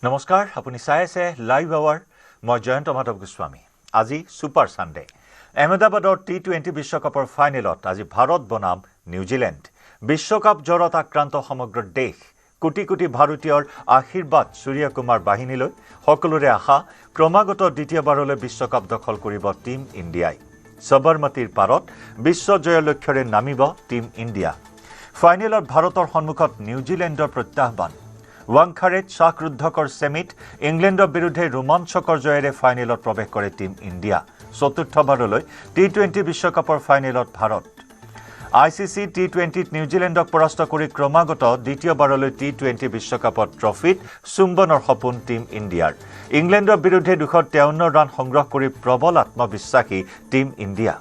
নমস্কাৰ আপুনি চাই আছে লাইভ আৱাৰ মই জয়ন্ত মাধৱ গোস্বামী আজি সুপাৰ সানডে আহমেদাবাদৰ টি20 বিশ্বকাপৰ ফাইনেলত আজি ভাৰত বনাম নিউজিলেণ্ড বিশ্বকাপ জ্বৰত আক্ৰান্ত সমগ্ৰ দেশ কোটি কোটি ভাৰতীয়ৰ আশীৰ্বাদ সূৰ্যকুমাৰ বাহিনীলৈ সকলোৰে আশা ক্ৰমাগত দ্বিতীয়বাৰলৈ বিশ্বকাপ দখল কৰিব টিম ইণ্ডিয়াই সবৰমতীৰ পাৰত বিশ্ব জয়ৰ লক্ষ্যৰে নামিব টিম ইণ্ডিয়া ফাইনেলত ভাৰতৰ সন্মুখত নিউজিলেণ্ডৰ প্ৰত্যাহ্বান ওয়াংখাৰেত শ্বাসৰুদ্ধকৰ সেমিত ইংলেণ্ডৰ বিৰুদ্ধে ৰোমাঞ্চকৰ জয়েৰে ফাইনেলত প্ৰৱেশ কৰে টিম ইণ্ডিয়া চতুৰ্থবাৰলৈ টি20 বিশ্বকাপৰ ফাইনেলত ভাৰত আইসিসি টি20ত নিউজিলেণ্ডক পৰাস্ত কৰি ক্ৰমাগত দ্বিতীয়বাৰলৈ টি20 বিশ্বকাপত ট্ৰফিত চুম্বনৰ সপোন টিম ইণ্ডিয়াৰ ইংলেণ্ডৰ বিৰুদ্ধে 253 ৰান সংগ্ৰহ কৰি প্ৰবল আত্মবিশ্বাসী টিম ইণ্ডিয়া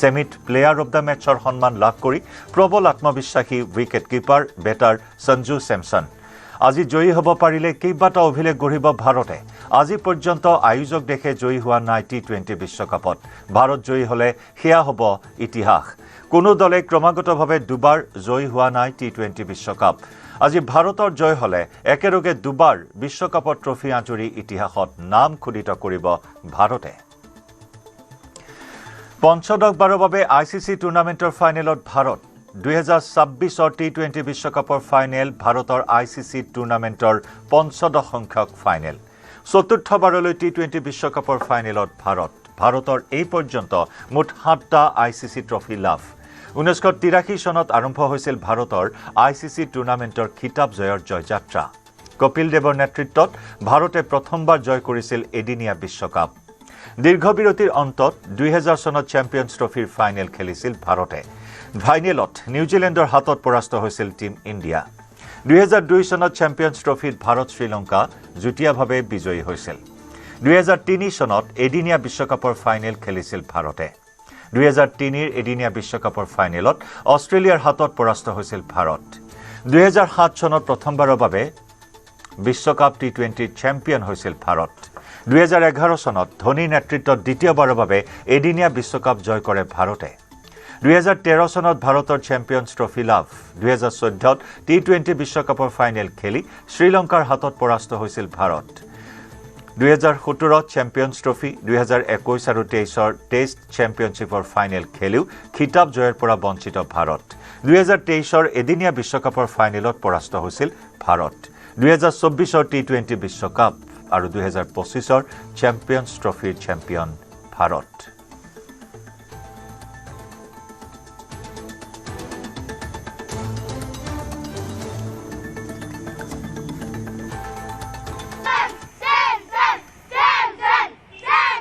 সেমিত প্লেয়াৰ অফ দ্য মেচৰ সন্মান লাভ কৰি প্ৰবল আত্মবিশ্বাসী wicket keeper batter Sanju Samson আজি জয়ী হ'ব পাৰিলে কেইবাটা অভিলেখ গঢ়িব ভাৰতে আজি পৰ্যন্ত আয়োজক দেশে জয়ী হোৱা নাই টি20 বিশ্বকাপত ভাৰত জয়ী হ'লে হেয়া হ'ব ইতিহাস কোনো দলে ক্ৰমাগতভাৱে দুবাৰ জয়ী হোৱা নাই টি20 বিশ্বকাপ আজি ভাৰতৰ জয় হ'লে একেলগে দুবাৰ বিশ্বকাপৰ ট্ৰফি আঁজুৰি ইতিহাসত নাম খোদিত কৰিব ভাৰতে পঞ্চদশবাৰৰ বাবে আইসিসি টুৰ্ণামেণ্টৰ ফাইনেলত ভাৰত 2026 টি20 বিশ্বকাপৰ ফাইনেল ভাৰতৰ আইসিসি টুৰ্ণামেণ্টৰ পঞ্চদশ সংখ্যক ফাইনেল চতুৰ্থবাৰলৈ টি20 বিশ্বকাপৰ ফাইনেলত ভাৰতৰ এই পৰ্যন্ত মুঠ 7টা আইসিসি ট্ৰফি লাভ 1983 চনত আৰম্ভ হৈছিল ভাৰতৰ আইসিসি টুৰ্ণামেণ্টৰ খিতাপ জয়ৰ জয়যাত্ৰা কপিল দেৱৰ নেতৃত্বত ভাৰতে প্ৰথমবাৰ জয় কৰিছিল এদিনীয়া বিশ্বকাপ দীৰ্ঘ বিৰতিৰ অন্তত 2000 চনত চেম্পিয়ন্স ট্ৰফিৰ ফাইনেল খেলিছিল ভাৰতে ফাইনেলত নিউজিলেণ্ডৰ হাতত পৰাস্ত হৈছিল টিম ইণ্ডিয়া 2002 চনত চেম্পিয়ন্স ট্ৰফিত ভাৰত শ্ৰীলংকা যুটীয়াভাৱে বিজয়ী হৈছিল 2003 চনত এদিনীয়া বিশ্বকাপৰ ফাইনেল খেলিছিল ভাৰতে 2003ৰ এদিনীয়া বিশ্বকাপৰ ফাইনেলত অষ্ট্ৰেলিয়াৰ হাতত পৰাস্ত হৈছিল ভাৰত 2007 চনত প্ৰথমবাৰৰ বাবে বিশ্বকাপ টি20ৰ চেম্পিয়ন হৈছিল ভাৰত 2011 চনত ধোনীৰ নেতৃত্বত দ্বিতীয়বাৰৰ বাবে এদিনীয়া বিশ্বকাপ জয় কৰে ভাৰতে 2013 চনত ভাৰতৰ চেম্পিয়ন্স ট্ৰফি লাভ 2014ত টি20 বিশ্বকাপৰ ফাইনেল খেলি শ্ৰীলংকাৰ হাতত পৰাস্ত হৈছিল ভাৰত 2017ত চেম্পিয়ন্স ট্ৰফি 2021 আৰু 23ৰ টেষ্ট চেম্পিয়নশ্বিপৰ ফাইনেল খেলিও খিতাপ জয়ৰ পৰা বঞ্চিত ভাৰত 2023ৰ এদিনীয়া বিশ্বকাপৰ ফাইনেলত পৰাস্ত হৈছিল ভাৰত 2024ৰ টি20 বিশ্বকাপ আৰু 2025ৰ চেম্পিয়ন্স ট্ৰফিৰ চেম্পিয়ন ভাৰত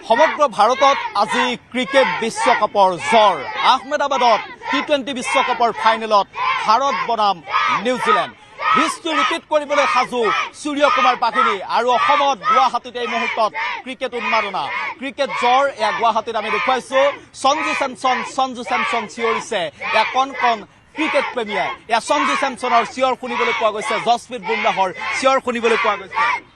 সমগ্ৰ ভাৰতত আজি ক্ৰিকেট বিশ্বকাপৰ জ্বৰ আহমেদাবাদত টি20 বিশ্বকাপৰ ফাইনেলত ভাৰত বনাম নিউজিলেণ্ড হিষ্ট্ৰী ৰিপিট কৰিবলৈ সাজু সূৰ্যকুমাৰ বাহিনী আৰু অসমত গুৱাহাটীত এই মুহূৰ্তত ক্ৰিকেট উন্মাদনা ক্ৰিকেট জ্বৰ এয়া গুৱাহাটীত আমি দেখুৱাইছো সঞ্জু চেমছন চিঞৰিছে এয়া কণ ক্ৰিকেট প্ৰেমীয়ে এয়া সঞ্জু চেমছনৰ চিঞৰ শুনিবলৈ পোৱা গৈছে জসপ্ৰীত বুমৰাহৰ চিঞৰ শুনিবলৈ পোৱা গৈছে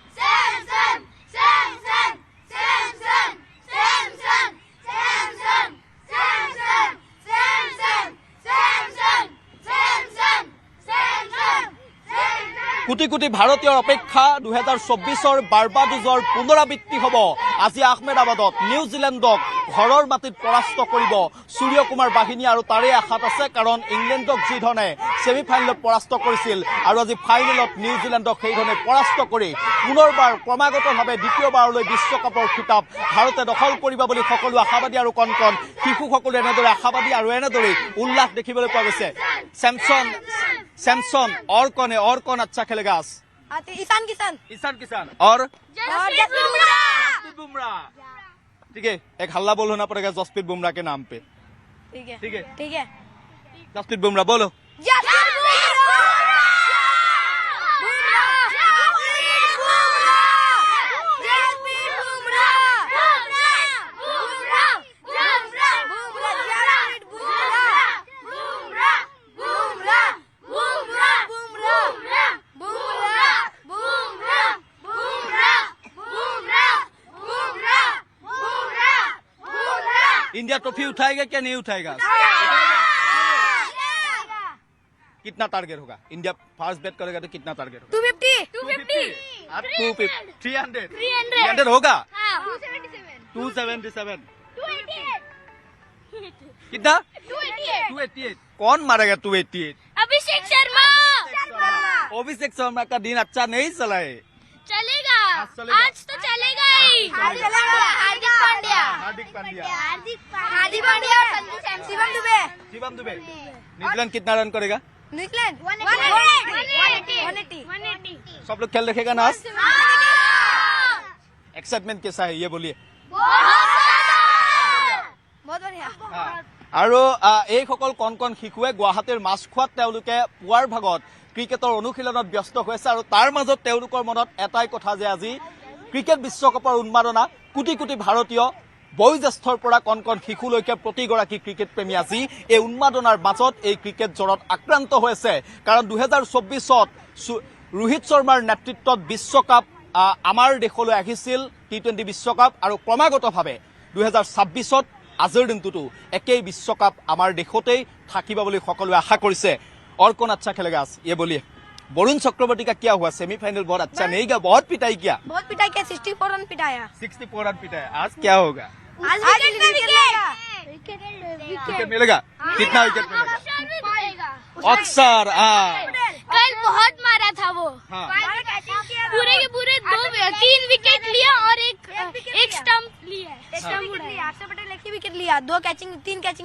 কোটি কোটি ভাৰতীয়ৰ অপেক্ষা 2024ৰ বাৰ্বাডোজৰ পুনৰাবৃত্তি হ'ব আজি আহমেদাবাদত নিউজিলেণ্ডক ঘৰৰ মাটিত পৰাস্ত কৰিব সূৰ্যকুমাৰ বাহিনী আৰু তাৰে আশাত আছে কাৰণ ইংলেণ্ডক যি ধৰণে ছেমিফাইনেলত পৰাস্ত কৰিছিল আৰু আজি ফাইনেলত নিউজিলেণ্ডক সেই ধৰণে পৰাস্ত কৰি পুনৰবাৰ ক্ৰমাগতভাৱে দ্বিতীয়বাৰলৈ বিশ্বকাপৰ খিতাপ ভাৰতে দখল কৰিব বুলি সকলো আশাবাদী আৰু কণ শিশুসকলো এনেদৰে আশাবাদী আৰু এনেদৰে উল্লাস দেখিবলৈ পোৱা গৈছে सैमसन और कौन अच्छा खेलेगा ईशान किसान और जसप्रीत बुमराह ठीक है एक हल्ला बोल होना पड़ेगा जसप्रीत बुमराह के नाम पे ठीक है जसप्रीत बुमराह बोलो इंडिया ट्रॉफी उठाएगा क्या नहीं उठाएगा कितना टारगेट होगा इंडिया फर्स्ट बैट करेगा तो कितना टारगेट होगा? 250 आप 250 300 होगा 277 कितना 288 कौन मारेगा 288? अभिषेक शर्मा अभिषेक शर्मा का दिन अच्छा नहीं चला है। चलेगा आज चलेगा। आज तो चलेगा ही हार्दिक पांड्या हार्दिक पांड्या हार्दिक पांड्या और संजू सैमसन शिवम दुबे न्यूजीलैंड कितना रन करेगा? न्यूजीलैंड 180 सब लोग खेल देखेगा ना आज? एक्साइटमेंट कैसा है ये बोलिए। बहुत बढ़िया আৰু এইসকল কণ কণ শিশুৱে গুৱাহাটীৰ মাছখোৱাত তেওঁলোকে পুৱাৰ ভাগত ক্ৰিকেটৰ অনুশীলনত ব্যস্ত হৈ আছে আৰু তাৰ মাজত তেওঁলোকৰ মনত এটাই কথা যে আজি ক্ৰিকেট বিশ্বকাপৰ উন্মাদনা কোটি কোটি ভাৰতীয় বয়োজ্যেষ্ঠৰ পৰা কণ কণ শিশুলৈকে প্ৰতিগৰাকী ক্ৰিকেট প্ৰেমী আজি এই উন্মাদনাৰ মাজত এই ক্ৰিকেট জ্বৰত আক্ৰান্ত হৈছে কাৰণ 2024ত ৰোহিত শৰ্মাৰ নেতৃত্বত বিশ্বকাপ আমাৰ দেশলৈ আহিছিল টি20 বিশ্বকাপ আৰু ক্ৰমাগতভাৱে 2026ত আজিৰ দিনটোতো একেই বিশ্বকাপ আমাৰ দেশতেই থাকিব বুলি সকলোৱে আশা কৰিছে। और कौन अच्छा खेलेगा आज ये बोलिए। वरुण चक्रवर्ती का क्या हुआ? सेमीफाइनल बहुत अच्छा नहीं गया, बहुत पिटाई किया, 64 रन पिटाया 64 रन पिटाया। आज क्या होगा? आज विकेट मिलेगा। कितना विकेट मिलेगा? अक्सर कल बहुत मारा था वो हाँ। पूरे के पूरे 3 विकेट लिया और एक स्टंप लिया अक्षर पटेल एक ही विकेट लिया 3 कैचिंग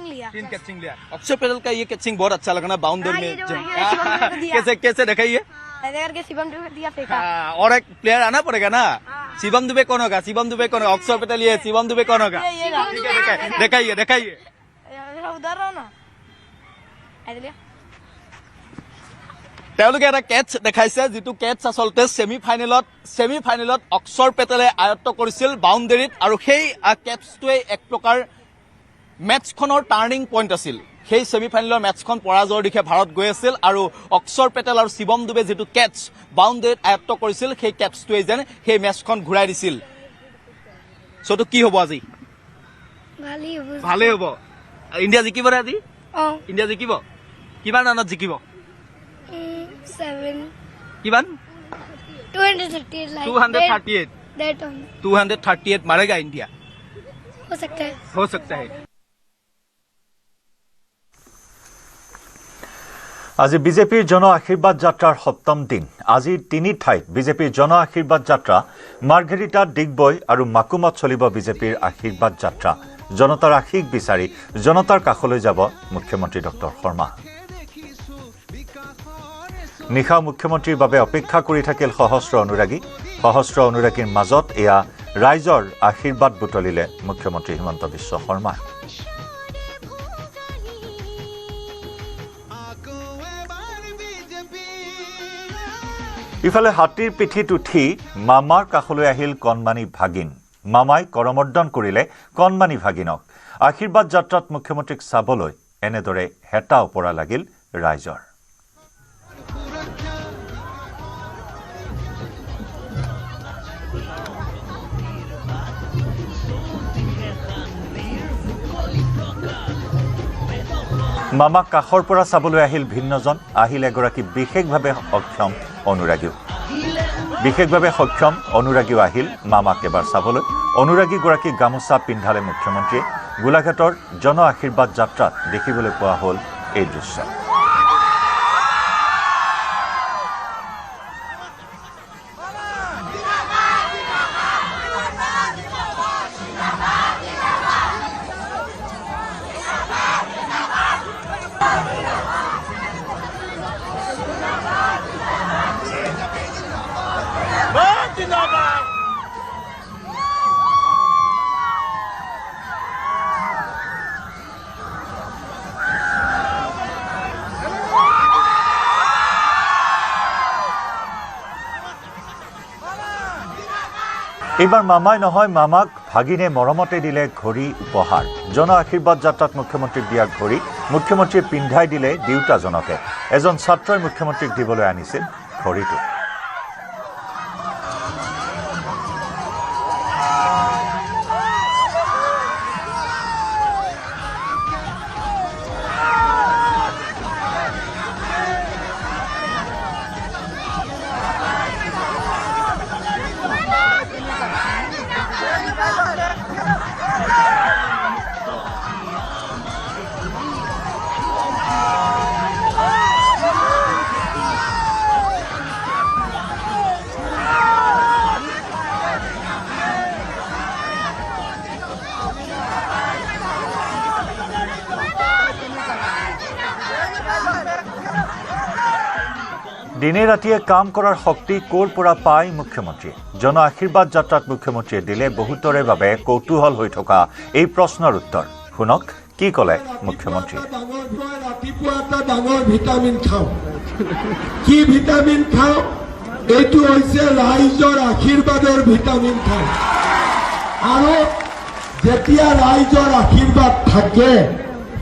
लिया 3 कैचिंग लिया। अक्षर पटेल का ये कैचिंग बहुत अच्छा लगा ना बाउंडर हाँ, में ये जो है, कैसे कैसे दिखाइए। करके शिवम दुबे दिया फेंका और एक प्लेयर आना पड़ेगा ना। शिवम दुबे कौन होगा? शिवम दुबे कौन होगा? अक्षर पटेल ये शिवम दुबे कौन होगा? ठीक है दिखाइए उधर रहो ना তেওঁলোকে এটা কেচ দেখাইছে যিটো কেচ আচলতে ছেমিফাইনেলত অক্ষৰ পেটেলে আয়ত্ব কৰিছিল বাউণ্ডেৰীত আৰু সেই কেচটোৱে এক প্ৰকাৰ মেটছখনৰ টাৰ্ণিং পইণ্ট আছিল। সেই ছেমিফাইনেলৰ মেটছখন পৰাজয়ৰ দিশে ভাৰত গৈ আছিল আৰু অক্ষৰ পেটেল আৰু শিৱম দুবে যিটো কেচ বাউণ্ডেৰীত আয়ত্ব কৰিছিল সেই কেচটোৱে যেন সেই মেটছখন ঘূৰাই দিছিল। চ' তো কি হ'ব আজি? ভালেই হ'ব। ইণ্ডিয়া জিকিব নে আজি? ইণ্ডিয়া জিকিব। কিমান ৰানত জিকিব? 7 কিমান? 238 238 मारेगा इंडिया। हो सकता है আজি বিজেপিৰ জন আশীৰ্বাদ যাত্ৰাৰ সপ্তম দিন। আজি 3 ঠাইত বিজেপিৰ জন আশীৰ্বাদ যাত্ৰা। মাৰ্ঘেৰিটা, ডিগবৈ আৰু মাকুমত চলিব বিজেপিৰ আশীৰ্বাদ যাত্ৰা। জনতাৰ আশীষ বিচাৰি জনতাৰ কাষলৈ যাব মুখ্যমন্ত্ৰী ডক্টৰ শৰ্মা। নিশা মুখ্যমন্ত্ৰীৰ বাবে অপেক্ষা কৰি থাকিল সহস্ৰ অনুৰাগীৰ মাজত এয়া ৰাইজৰ আশীৰ্বাদ বুটলিলে মুখ্যমন্ত্ৰী হিমন্ত বিশ্ব শৰ্মাই। ইফালে হাতীৰ পিঠিত উঠি মামাৰ কাষলৈ আহিল কণমানি ভাগিন। মামাই কৰমৰ্দন কৰিলে কণমানি ভাগিনক। আশীৰ্বাদ যাত্ৰাত মুখ্যমন্ত্ৰীক চাবলৈ এনেদৰে হেতা ওপৰা লাগিল ৰাইজৰ। মামাক কাষৰ পৰা চাবলৈ আহিল ভিন্নজন। আহিল এগৰাকী বিশেষভাৱে সক্ষম অনুৰাগীও আহিল মামাক এবাৰ চাবলৈ। অনুৰাগীগৰাকীক গামোচা পিন্ধালে মুখ্যমন্ত্ৰীয়ে। গোলাঘাটৰ জন আশীৰ্বাদ যাত্ৰাত দেখিবলৈ পোৱা হ'ল এই দৃশ্য। এইবাৰ মামাই নহয়, মামাক ভাগিনে মৰমতে দিলে ঘড়ী উপহাৰ। জন আশীৰ্বাদ যাত্ৰাত মুখ্যমন্ত্ৰীক দিয়া ঘড়ী মুখ্যমন্ত্ৰীয়ে পিন্ধাই দিলে দেউতাজনকে। এজন ছাত্ৰই মুখ্যমন্ত্ৰীক দিবলৈ আনিছিল ঘড়ীটো। দিনে ৰাতিয়ে কাম কৰাৰ শক্তি ক'ৰ পৰা পায় মুখ্যমন্ত্ৰীয়ে জন আশীৰ্বাদ যাত্ৰাত মুখ্যমন্ত্ৰীয়ে দিলে বহুতৰে বাবে কৌতূহল হৈ থকা এই প্ৰশ্নৰ উত্তৰ শুনক কি ক'লে মুখ্যমন্ত্ৰীয়ে ৰাতিপুৱা এটা ডাঙৰ ভিটামিন খাওঁ কি ভিটামিন খাওঁ এইটো হৈছে ৰাইজৰ আশীৰ্বাদৰ ভিটামিন খাওঁ আৰু যেতিয়া ৰাইজৰ আশীৰ্বাদ থাকে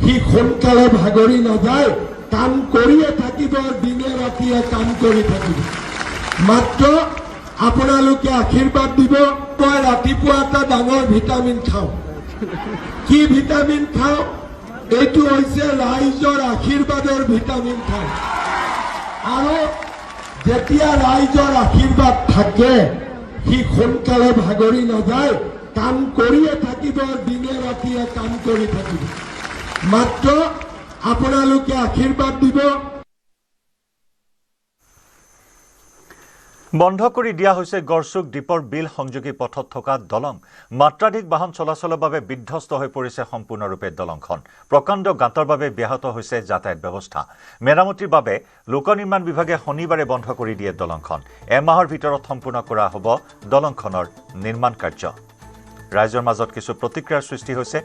সি সোনকালে ভাগৰি নাযায় কাম কৰিয়ে থাকিব দিনে ৰাতিয়ে কাম কৰি থাকিব মাত্ৰ আপোনালোকে আশীৰ্বাদ দিব মই ৰাতিপুৱা এটা ডাঙৰ ভিটামিন খাওঁ কি ভিটামিন খাওঁ এইটো হৈছে ৰাইজৰ আশীৰ্বাদৰ ভিটামিন খাওঁ আৰু যেতিয়া ৰাইজৰ আশীৰ্বাদ থাকে সি সোনকালে ভাগৰি নাযায় কাম কৰিয়ে থাকিব দিনে ৰাতিয়ে কাম কৰি থাকিব মাত্ৰ আপোনালোকে আশীৰ্বাদ দিব বন্ধ কৰি দিয়া হৈছে গড়চুক দ্বীপৰ বিল সংযোগী পথত থকা দলং মাত্ৰাধিক বাহন চলাচলৰ বাবে বিধ্বস্ত হৈ পৰিছে সম্পূৰ্ণৰূপে দলংখন প্ৰকাণ্ড গাঁতৰ বাবে ব্যাহত হৈছে যাতায়াত ব্যৱস্থা মেৰামতিৰ বাবে লোক নিৰ্মাণ বিভাগে শনিবাৰে বন্ধ কৰি দিয়ে দলংখন এমাহৰ ভিতৰত সম্পূৰ্ণ কৰা হ'ব দলংখনৰ নিৰ্মাণ কাৰ্য ৰাইজৰ মাজত কিছু প্ৰতিক্ৰিয়াৰ সৃষ্টি হৈছে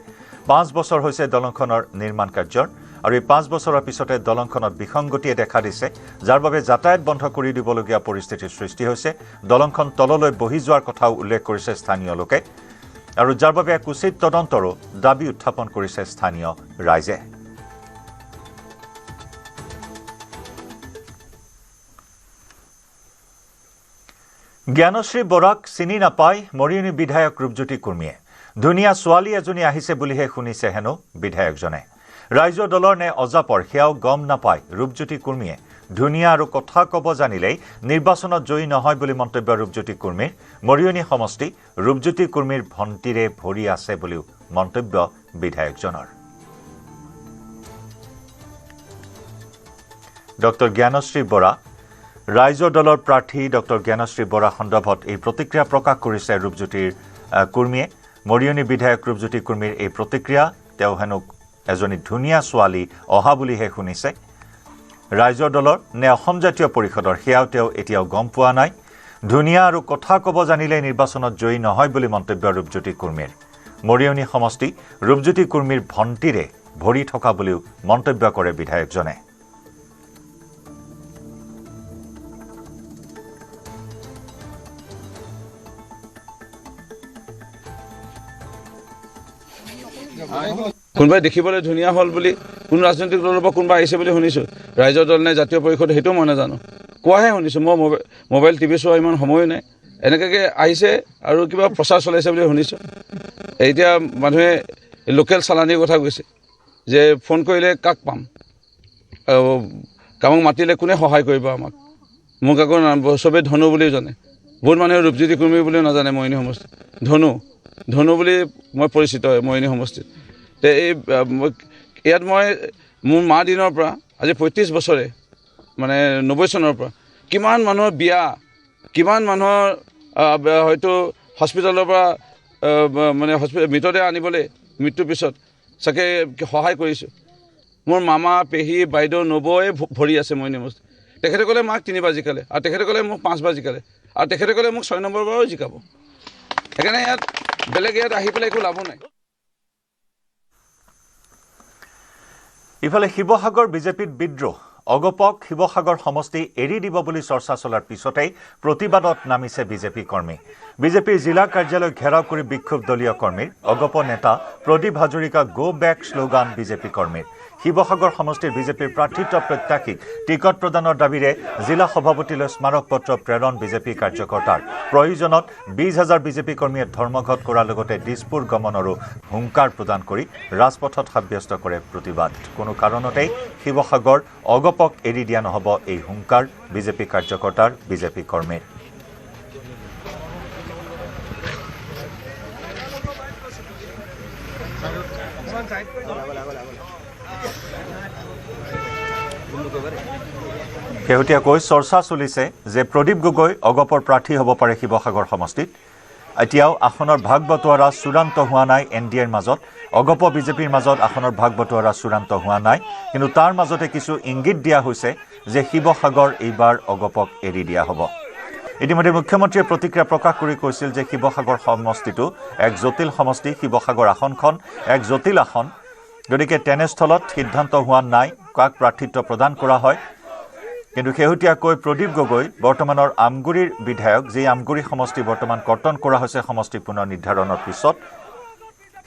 5 বছৰ হৈছে দলংখনৰ নিৰ্মাণ কাৰ্যৰ আৰু এই 5 বছৰৰ পিছতে দলংখনত বিসংগতিয়ে দেখা দিছে যাৰ বাবে যাতায়াত বন্ধ কৰি দিবলগীয়া পৰিস্থিতিৰ সৃষ্টি হৈছে দলংখন তললৈ বহি যোৱাৰ কথাও উল্লেখ কৰিছে স্থানীয় লোকে আৰু যাৰ বাবে এক উচিত তদন্তৰো দাবী উত্থাপন কৰিছে স্থানীয় ৰাইজে জ্ঞানশ্ৰী বৰাক চিনি নাপায় মৰিয়নী বিধায়ক ৰূপজ্যোতি কুৰ্মীয়ে ধুনীয়া ছোৱালী এজনী আহিছে বুলিহে শুনিছে হেনো বিধায়কজনে ৰাইজৰ দলৰ নে অজাপৰ সেয়াও গম নাপায় ৰূপজ্যোতি কুৰ্মীয়ে ধুনীয়া আৰু কথা ক'ব জানিলেই নিৰ্বাচনত জয়ী নহয় বুলি মন্তব্য ৰূপজ্যোতি কুৰ্মীৰ মৰিয়নী সমষ্টি ৰূপজ্যোতি কুৰ্মীৰ ভণ্টিৰে ভৰি আছে বুলিও মন্তব্য বিধায়কজনৰ ডক্টৰ জ্ঞানশ্ৰী বৰা ৰাইজৰ দলৰ প্ৰাৰ্থী ডক্টৰ জ্ঞানশ্ৰী বৰা সন্দৰ্ভত এই প্ৰতিক্ৰিয়া প্ৰকাশ কৰিছে ৰূপজ্যোতিৰ কুৰ্মীয়ে মৰিয়নী বিধায়ক ৰূপজ্যোতি কুৰ্মীৰ এই প্ৰতিক্ৰিয়া তেওঁ হেনো এজনী ধুনীয়া ছোৱালী অহা বুলিহে শুনিছে ৰাইজৰ দলৰ নে অসম জাতীয় পৰিষদৰ সেয়াও তেওঁ এতিয়াও গম পোৱা নাই ধুনীয়া আৰু কথা ক'ব জানিলে নিৰ্বাচনত জয়ী নহয় বুলি মন্তব্য ৰূপজ্যোতি কুৰ্মীৰ মৰিয়নী সমষ্টি ৰূপজ্যোতি কুৰ্মীৰ ভণ্টিৰে ভৰি থকা বুলিও মন্তব্য কৰে বিধায়কজনে কোনোবাই দেখিবলৈ ধুনীয়া হ'ল বুলি কোন ৰাজনৈতিক দলৰ পৰা কোনোবা আহিছে বুলি শুনিছোঁ ৰাইজৰ দল নে জাতীয় পৰিষদ সেইটো মই নাজানো কোৱাহে শুনিছোঁ মই মোবাইল টিভি চোৱা ইমান সময়ো নাই এনেকৈ আহিছে আৰু কিবা প্ৰচাৰ চলাইছে বুলি শুনিছোঁ এতিয়া মানুহে লোকেল চালানীৰ কথা কৈছে যে ফোন কৰিলে কাক পাম কামক মাতিলে কোনে সহায় কৰিব আমাক মোক আকৌ চবেই ধনু বুলিও জানে বহুত মানুহে ৰূপজ্যোতি কুৰ্মী বুলিও নাজানে মৰিয়নী সমষ্টিত ধনু বুলি মই পৰিচিত হয় মৰিয়নী সমষ্টিত তে এই ইয়াত মই মোৰ মা দিনৰ পৰা আজি 35 বছৰে মানে 90 চনৰ পৰা কিমান মানুহৰ বিয়া কিমান মানুহৰ হয়তো হস্পিটেলৰ পৰা মানে মৃতদেহ আনিবলৈ মৃত্যুৰ পিছত চাগে সহায় কৰিছোঁ মোৰ মামা পেহী বাইদেউ নবৌৱে ভৰি আছে মৰিয়নী সমষ্টিত তেখেতসকলে মাক 3 বাৰ জিকালে আৰু তেখেতসকলে মোক 5 বাৰ জিকালে আৰু তেখেতসকলে মোক 6 নম্বৰ বাৰো জিকাব সেইকাৰণে ইয়াত বেলেগ ইয়াত আহি পেলাই একো লাভো নাই ইফালে শিৱসাগৰ বিজেপিত বিদ্ৰোহ অগপক শিৱসাগৰ সমষ্টি এৰি দিব বুলি চৰ্চা চলাৰ পিছতেই প্ৰতিবাদত নামিছে বিজেপি কৰ্মী বিজেপিৰ জিলা কাৰ্যালয় ঘেৰাও কৰি বিক্ষোভ দলীয় কৰ্মীৰ অগপ নেতা Pradip Hazarika go back slogan BJP কৰ্মীৰ শিৱসাগৰ সমষ্টিৰ বিজেপিৰ প্ৰাৰ্থিত্ব প্ৰত্যাশীক টিকট প্ৰদানৰ দাবীৰে জিলা সভাপতিলৈ স্মাৰক পত্ৰ প্ৰেৰণ বিজেপি কাৰ্যকৰ্তাৰ প্ৰয়োজনত 20,000 বিজেপি কৰ্মীয়ে ধৰ্মঘট কৰাৰ লগতে দিছপুৰ গমনৰো হুংকাৰ প্ৰদান কৰি ৰাজপথত সাব্যস্ত কৰে প্ৰতিবাদ কোনো কাৰণতেই শিৱসাগৰ অগপক এৰি দিয়া নহ'ব এই হুংকাৰ বিজেপি কাৰ্যকৰ্তাৰ বিজেপি কৰ্মীৰ শেহতীয়াকৈ চৰ্চা চলিছে যে প্ৰদীপ গগৈ অগপৰ প্ৰাৰ্থী হ'ব পাৰে শিৱসাগৰ সমষ্টিত এতিয়াও আসনৰ ভাগ বটোৱাৰা চূড়ান্ত হোৱা নাই এনডিএৰ মাজত অগপ বিজেপিৰ মাজত আসনৰ ভাগ বটোৱাৰা চূড়ান্ত হোৱা নাই কিন্তু তাৰ মাজতে কিছু ইংগিত দিয়া হৈছে যে শিৱসাগৰ এইবাৰ অগপক এৰি দিয়া হ'ব। ইতিমধ্যে মুখ্যমন্ত্ৰীয়ে প্ৰতিক্ৰিয়া প্ৰকাশ কৰি কৈছিল যে শিৱসাগৰ সমষ্টিটো এক জটিল সমষ্টি, শিৱসাগৰ আসনখন এক জটিল আসন, গতিকে তেনেস্থলত সিদ্ধান্ত হোৱা নাই কাক প্ৰাৰ্থিত্ব প্ৰদান কৰা হয়। কিন্তু শেহতীয়াকৈ প্ৰদীপ গগৈ বৰ্তমানৰ আমগুৰিৰ বিধায়ক, যি আমগুৰি সমষ্টি বৰ্তমান কৰ্তন কৰা হৈছে সমষ্টি পুনৰ নিৰ্ধাৰণৰ পিছত,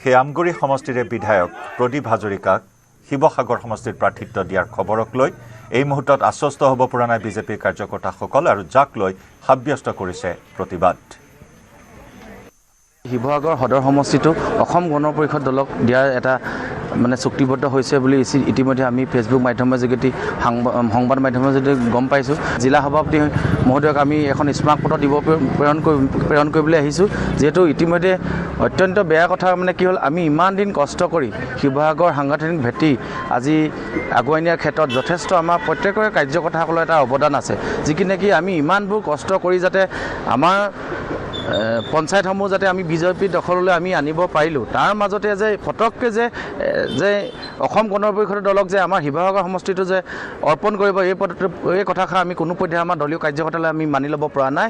সেই আমগুৰি সমষ্টিৰে বিধায়ক প্ৰদীপ হাজৰিকাক শিৱসাগৰ সমষ্টিৰ প্ৰাৰ্থিত্ব দিয়াৰ খবৰক লৈ এই মুহূৰ্তত আশ্বস্ত হ'ব পৰা নাই বিজেপিৰ কাৰ্যকৰ্তাসকল, আৰু যাক লৈ সাব্যস্ত কৰিছে প্ৰতিবাদ। শিৱসাগৰ সদৰ সমষ্টিটো অসম গণ পৰিষদ দলক দিয়াৰ এটা মানে চুক্তিবদ্ধ হৈছে বুলি ইতিমধ্যে আমি ফেচবুক মাধ্যমৰ যোগেদি সংবাদ মাধ্যমৰ যোগেদি গম পাইছোঁ। জিলা সভাপতি মহোদয়ক আমি এখন স্মাৰকপত্ৰ দিব প্ৰেৰণ কৰিবলৈ আহিছোঁ, যিহেতু ইতিমধ্যে অত্যন্ত বেয়া কথা মানে কি হ'ল, আমি ইমান দিন কষ্ট কৰি শিৱসাগৰ সাংগঠনিক ভেটি আজি আগুৱাই নিয়াৰ ক্ষেত্ৰত যথেষ্ট আমাৰ প্ৰত্যেকৰে কাৰ্যকৰ্তাসকলৰ এটা অৱদান আছে, যিকি নেকি আমি ইমানবোৰ কষ্ট কৰি যাতে আমাৰ পঞ্চায়তসমূহ যাতে আমি বিজেপিৰ দখললৈ আমি আনিব পাৰিলোঁ, তাৰ মাজতে যে ফটককৈ যে অসম গণ পৰিষদ দলক যে আমাৰ শিৱসাগৰ সমষ্টিটো যে অৰ্পণ কৰিব, এই কথাষাৰ আমি কোনো পধ্যে আমাৰ দলীয় কাৰ্যকৰ্তালৈ আমি মানি ল'ব পৰা নাই।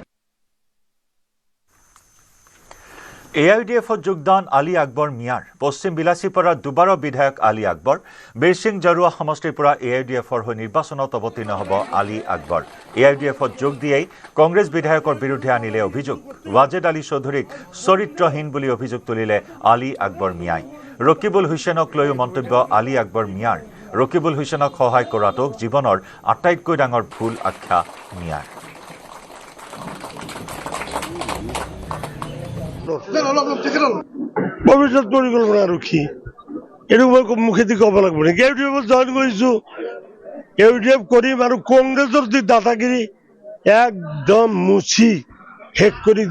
AIDFত যোগদান আলী আকবৰ মিয়াৰ। পশ্চিম বিলাচীপাৰাৰ দুবাৰৰ বিধায়ক আলী আকবৰ, বীৰসিং জাৰুৱা সমষ্টিৰ পৰা AIDFৰ হৈ নিৰ্বাচনত অৱতীৰ্ণ হ'ব আলী আকবৰ। AIDFত যোগ দিয়েই কংগ্ৰেছ বিধায়কৰ বিৰুদ্ধে আনিলে অভিযোগ। ৱাজেদ আলী চৌধুৰীক চৰিত্ৰহীন বুলি অভিযোগ তুলিলে আলী আকবৰ মিয়াই। ৰকিবুল হুছেইনক লৈও মন্তব্য আলী আকবৰ মিয়াৰ। ৰকিবুল হুছেইনক সহায় কৰাটোক জীৱনৰ আটাইতকৈ ডাঙৰ ভুল আখ্যা মিয়াৰ। ভৱিষ্যত পৰিকল্পনা আৰু কি, এইটো মই মুখেদি ক'ব লাগিব নেকি? AIDFত জইন কৰিছোঁ, AIDF কৰিম, আৰু কংগ্ৰেছৰ যি দাদাগিৰি একদম মুচি শেষ কৰি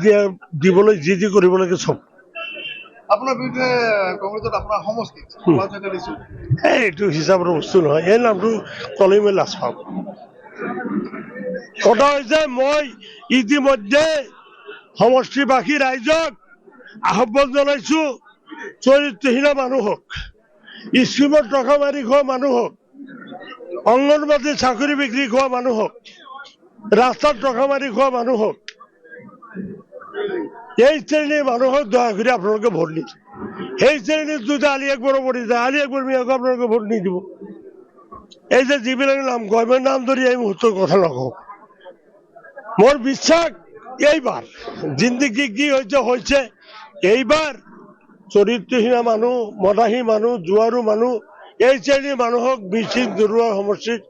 দিবলৈ যি কৰিব লাগে চব। আপোনাৰ বিৰুদ্ধে কংগ্ৰেছত আপোনাৰ সমষ্টি এইটো হিচাপৰ বস্তু নহয়, এই নামটো ক'লেই মই লাজ পাওঁ। কথা হৈছে, মই ইতিমধ্যে সমষ্টিবাসী ৰাইজক আহ্বান জনাইছোঁ, চৰিত্ৰহীন মানুহক, স্কিমত টকা মাৰি খোৱা মানুহক, অংগনবাদী চাকৰি বিক্ৰী খোৱা মানুহক, ৰাস্তাত টকা মাৰি খোৱা মানুহক, এই শ্ৰেণীৰ মানুহক দয়া কৰি আপোনালোকে ভোট নিদিব। সেই শ্ৰেণীত যদি আলী আকবৰ পৰি যায়, আলী আকবৰ মিয়াক আপোনালোকে ভোট নিদিব। এই যে যিবিলাকে নাম কয়, মই নাম ধৰি এই মুহূৰ্তৰ কথা নকওঁ। মোৰ বিশ্বাস এইবাৰ জিন্দগী কি হৈছে, এইবাৰ চৰিত্ৰহীন মানুহ, মদাহী মানুহ, জুৱাৰু মানুহ, এই শ্ৰেণীৰ মানুহক বীৰসিং জাৰুৱা সমষ্টিত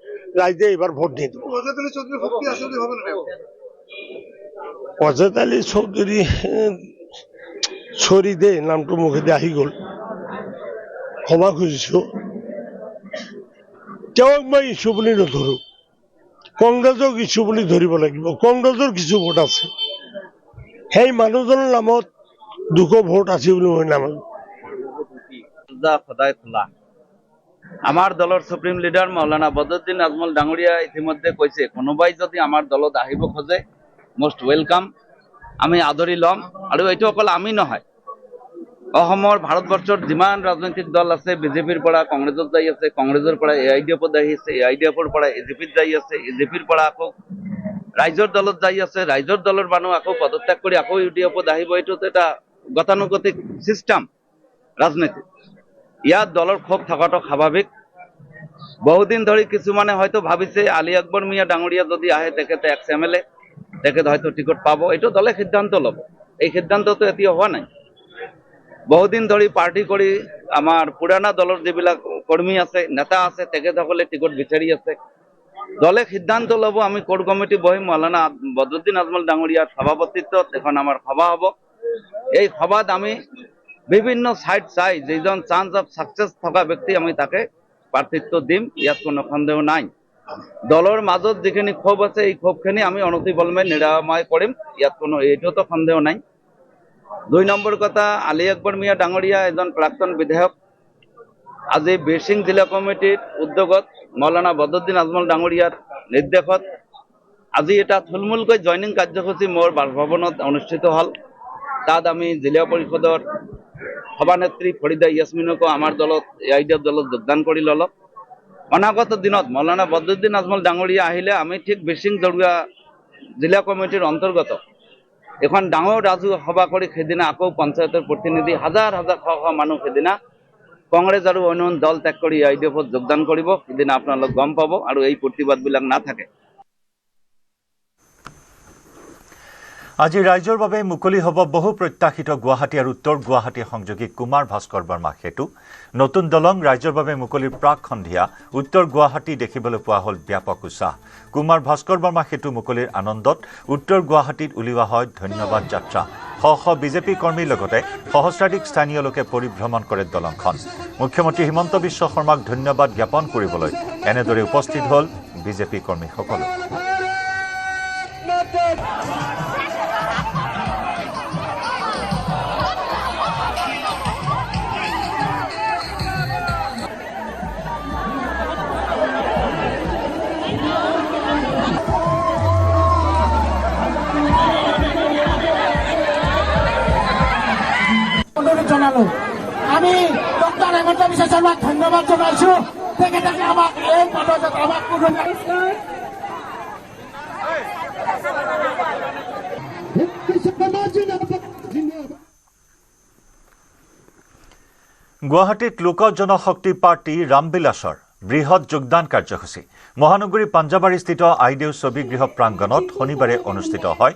ৰাইজে এইবাৰ ভোট নিদিব। ৱাজেদ আলী চৌধুৰী চৰি দে নামটো মুখেদি আহি গ'ল, ক্ষমা খুজিছোঁ। তেওঁক মই ইছ্যু বুলি নধৰোঁ, কংগ্ৰেছক ইছ্যু বুলি ধৰিব লাগিব। কংগ্ৰেছৰ কিছু ভোট আছে, সেই মানুহজনৰ নামত 200 ভোট আছে বুলি মই নামানো। সদায় খোলা। আমাৰ দলৰ সুপ্ৰিম লিডাৰ মৌলানা বদৰুদ্দিন আজমল ডাঙৰীয়া ইতিমধ্যে কৈছে, কোনোবাই যদি আমাৰ দলত আহিব খোজে মষ্ট ৱেলকাম, আমি আদৰি ল'ম। আৰু এইটো অকল আমি নহয়, অসমৰ ভাৰতবৰ্ষৰ যিমান ৰাজনৈতিক দল আছে, বিজেপিৰ পৰা কংগ্ৰেছত যাই আছে, কংগ্ৰেছৰ পৰা AIDFত আহি আছে, AIDFৰ পৰা AJPত যাই আছে, AJPৰ পৰা আকৌ ৰাইজৰ দলত যাই আছে, ৰাইজৰ দলৰ মানুহ আকৌ পদত্যাগ কৰি আকৌ UDFত আহিব। এইটোতো এটা গতানুগতিক চিষ্টেম ৰাজনীতি। ইয়াত দলৰ ক্ষোভ থকাটো স্বাভাৱিক। বহুদিন ধৰি কিছুমানে হয়তো ভাবিছে আলী আকবৰ মিয়া ডাঙৰীয়া যদি আহে, তেখেতে এক্স MLA, তেখেত হয়তো টিকট পাব। এইটো দলে সিদ্ধান্ত ল'ব, এই সিদ্ধান্তটো এতিয়া হোৱা নাই। বহুদিন ধৰি পাৰ্টি কৰি আমাৰ পুৰণা দলৰ যিবিলাক কৰ্মী আছে, নেতা আছে, তেখেতসকলে টিকট বিচাৰি আছে। দলে সিদ্ধান্ত ল'ব। আমি কোৰ কমিটি বহিম, মৌলানা বদৰুদ্দিন আজমল ডাঙৰীয়াৰ সভাপতিত্বত এখন আমাৰ সভা হ'ব। এই সভাত আমি বিভিন্ন ছাইড চাই যিজন চান্স অফ ছাকচেছ থকা ব্যক্তি, আমি তাকে প্ৰাৰ্থিত্ব দিম, ইয়াত কোনো সন্দেহ নাই। দলৰ মাজত যিখিনি ক্ষোভ আছে, এই ক্ষোভখিনি আমি অনতিপলমে নিৰাময় কৰিম, ইয়াত কোনো এইটোতো সন্দেহ নাই। 2 নম্বৰ কথা, আলী আকবৰ মিয়া ডাঙৰীয়া এজন প্ৰাক্তন বিধায়ক। আজি বীৰসিং জিলা কমিটিৰ উদ্যোগত মৌলানা বদৰুদ্দিন আজমল ডাঙৰীয়াৰ নিৰ্দেশত আজি এটা থুলমূলকৈ জইনিং কাৰ্যসূচী মোৰ বাসভৱনত অনুষ্ঠিত হ'ল। তাত আমি জিলা পৰিষদৰ সভানেত্ৰী ফৰিদা ইয়াছমিনকো আমাৰ দলত AIDF দলত যোগদান কৰি ল'লোঁ। অনাগত দিনত মৌলানা বদৰুদ্দিন আজমল ডাঙৰীয়া আহিলে আমি ঠিক বিচিং জৰুৱা জিলা কমিটিৰ অন্তৰ্গত এখন ডাঙৰ ৰাজহুৱা সভা কৰি সেইদিনা আকৌ পঞ্চায়তৰ প্ৰতিনিধি হাজাৰ হাজাৰ শ শ মানুহ সেইদিনা কংগ্ৰেছ আৰু অন্য দল ত্যাগ কৰি IDFত যোগদান কৰিব। সেইদিনা আপোনালোক গম পাব আৰু এই প্ৰতিবাদবিলাক নাথাকে। আজি ৰাইজৰ বাবে মুকলি হ'ব বহু প্ৰত্যাশিত গুৱাহাটী আৰু উত্তৰ গুৱাহাটী সংযোগী কুমাৰ ভাস্কৰ বৰ্মা সেতু। নতুন দলং ৰাইজৰ বাবে মুকলিৰ প্ৰাক সন্ধিয়া উত্তৰ গুৱাহাটী দেখিবলৈ পোৱা হ'ল ব্যাপক উৎসাহ। কুমাৰ ভাস্কৰ বৰ্মা সেতু মুকলিৰ আনন্দত উত্তৰ গুৱাহাটীত উলিওৱা হয় ধন্যবাদ যাত্ৰা। শ শ বিজেপি কৰ্মীৰ লগতে সহস্ৰাধিক স্থানীয় লোকে পৰিভ্ৰমণ কৰে দলংখন। মুখ্যমন্ত্ৰী হিমন্ত বিশ্ব শৰ্মাক ধন্যবাদ জ্ঞাপন কৰিবলৈ এনেদৰে উপস্থিত হ'ল বিজেপি কৰ্মীসকলো। জনালো আমি ডক্টৰ হেমন্ত বিশ্ব শৰ্মাক ধন্যবাদ জনাইছো। তেখেতে আমাক এই পদত আমাক গুৱাহাটীত লোক জনশক্তি পাৰ্টি ৰামবিলাসৰ বৃহৎ যোগদান কাৰ্যসূচী মহানগৰী পাঞ্জাবাৰীস্থিত আইদেউ ছবিগৃহ প্ৰাংগণত শনিবাৰে অনুষ্ঠিত হয়।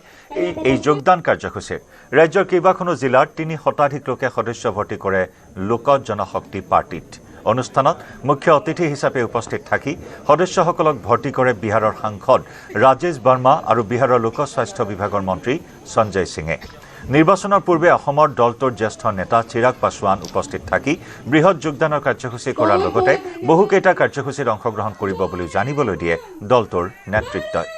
এই যোগদান কাৰ্যসূচীৰ ৰাজ্যৰ কেইবাখনো জিলাৰ ৩ শতাধিক লোকে সদস্য ভৰ্তি কৰে লোক জনশক্তি পাৰ্টিত। অনুষ্ঠানত মুখ্য অতিথি হিচাপে উপস্থিত থাকি সদস্যসকলক ভৰ্তি কৰে বিহাৰৰ সাংসদ ৰাজেশ বৰ্মা আৰু বিহাৰৰ লোক স্বাস্থ্য বিভাগৰ মন্ত্ৰী সঞ্জয় সিঙে। নিৰ্বাচনৰ পূৰ্বে অসমৰ দলটোৰ জ্যেষ্ঠ নেতা চিৰাগ পাছোৱান উপস্থিত থাকি বৃহৎ যোগদানৰ কাৰ্যসূচী কৰাৰ লগতে বহুকেইটা কাৰ্যসূচীত অংশগ্ৰহণ কৰিব বুলি জানিবলৈ দিয়ে দলটোৰ নেতৃত্বই।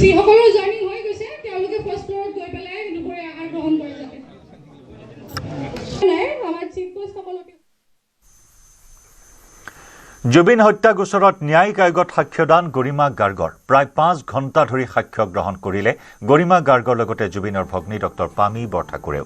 যিসকলৰ জাৰ্নি হৈ গৈছে তেওঁলোকে ফাৰ্ষ্ট ফ্ল'ৰত গৈ পেলাই দুপৰীয়া আহাৰ গ্ৰহণ কৰি যাবে। আমাৰ চিফ গেষ্ট সকলকে জুবিন হত্যা গোচৰত ন্যায়িক আয়োগত সাক্ষ্যদান গৰিমা গাৰ্গৰ প্ৰায় ৫ ঘণ্টা ধৰি সাক্ষ্য গ্ৰহণ কৰিলে গৰিমা গাৰ্গৰ লগতে জুবিনৰ ভগ্নী ডক্টৰ পামী বৰঠাকুৰেও।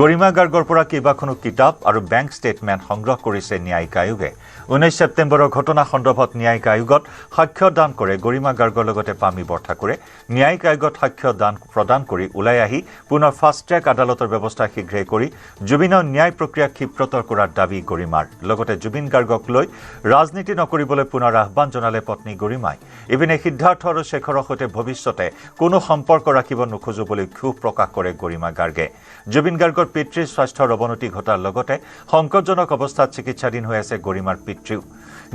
গৰিমা গাৰ্গৰ পৰা কেইবাখনো কিতাপ আৰু বেংক ষ্টেটমেণ্ট সংগ্ৰহ কৰিছে ন্যায়িক আয়োগে। 19 ছেপ্টেম্বৰৰ ঘটনা সন্দৰ্ভত ন্যায়িক আয়োগত সাক্ষ্য দান কৰে গৰিমা গাৰ্গৰ লগতে পামী বৰঠাকুৰে। ন্যায়িক আয়োগত সাক্ষ্য প্ৰদান কৰি ওলাই আহি পুনৰ ফাষ্ট ট্ৰেক আদালতৰ ব্যৱস্থা শীঘ্ৰেই কৰি জুবিনৰ ন্যায় প্ৰক্ৰিয়া ক্ষিপ্ৰতৰ কৰাৰ দাবী গৰিমাৰ। লগতে জুবিন গাৰ্গক লৈ ৰাজনীতি নকৰিবলৈ পুনৰ আহ্বান জনালে পত্নী গৰিমাই। ইপিনে সিদ্ধাৰ্থ আৰু শেখৰৰ সৈতে ভৱিষ্যতে কোনো সম্পৰ্ক ৰাখিব নোখোজো বুলি ক্ষোভ প্ৰকাশ কৰে গৰিমা গাৰ্গে। জুবিন গাৰ্গৰ পিতৃৰ স্বাস্থ্যৰ অৱনতি ঘটাৰ লগতে সংকটজনক অৱস্থাত চিকিৎসাধীন হৈ আছে গৰিমাৰ পিতৃও।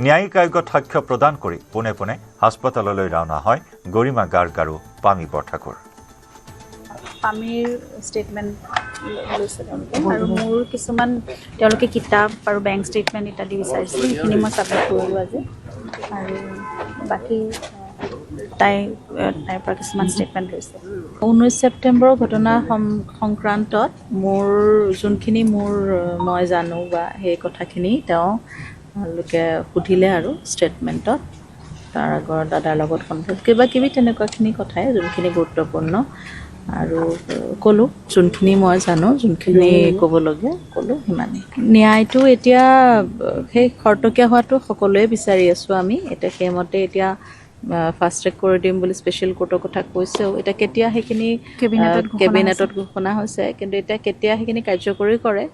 ন্যায়িক আয়োগত সাক্ষ্য প্ৰদান কৰি পোনে পোনে হাস্পতাললৈ ৰাওনা হয় গৰিমা গাৰ্গ আৰু পামী বৰঠাকুৰ। পামীৰ ষ্টেটমেণ্ট লৈছে তেওঁলোকে আৰু মোৰ কিছুমান তেওঁলোকে কিতাপ আৰু বেংক ষ্টেটমেণ্ট ইত্যাদি বিচাৰিছিল, সেইখিনি মই ছাবমিট কৰিলোঁ আজি। আৰু বাকী তাইৰ পৰা কিছুমান ষ্টেটমেণ্ট লৈছে। 19 ছেপ্টেম্বৰৰ ঘটনা সংক্ৰান্তত যোনখিনি মই জানো বা সেই কথাখিনি তেওঁলোকে সুধিলে আৰু ষ্টেটমেণ্টত তাৰ আগৰ দাদাৰ লগত কিবাকিবি তেনেকুৱাখিনি কথাই যোনখিনি গুৰুত্বপূৰ্ণ আৰু ক'লোঁ যোনখিনি মই জানো, যোনখিনি ক'বলগীয়া ক'লোঁ সিমানেই। ন্যায়টো এতিয়া সেই খৰতকীয়া হোৱাটো সকলোৱে বিচাৰি আছোঁ আমি। এতিয়া সেইমতে এতিয়া ফাষ্ট ট্ৰেক কৰি দিম বুলি স্পেচিয়েল কোৰ্টৰ কথা কৈছেও। এতিয়া কেতিয়া সেইখিনি কেবিনেটত ঘোষণা হৈছে, কিন্তু এতিয়া কেতিয়া সেইখিনি কাৰ্যকৰী কৰে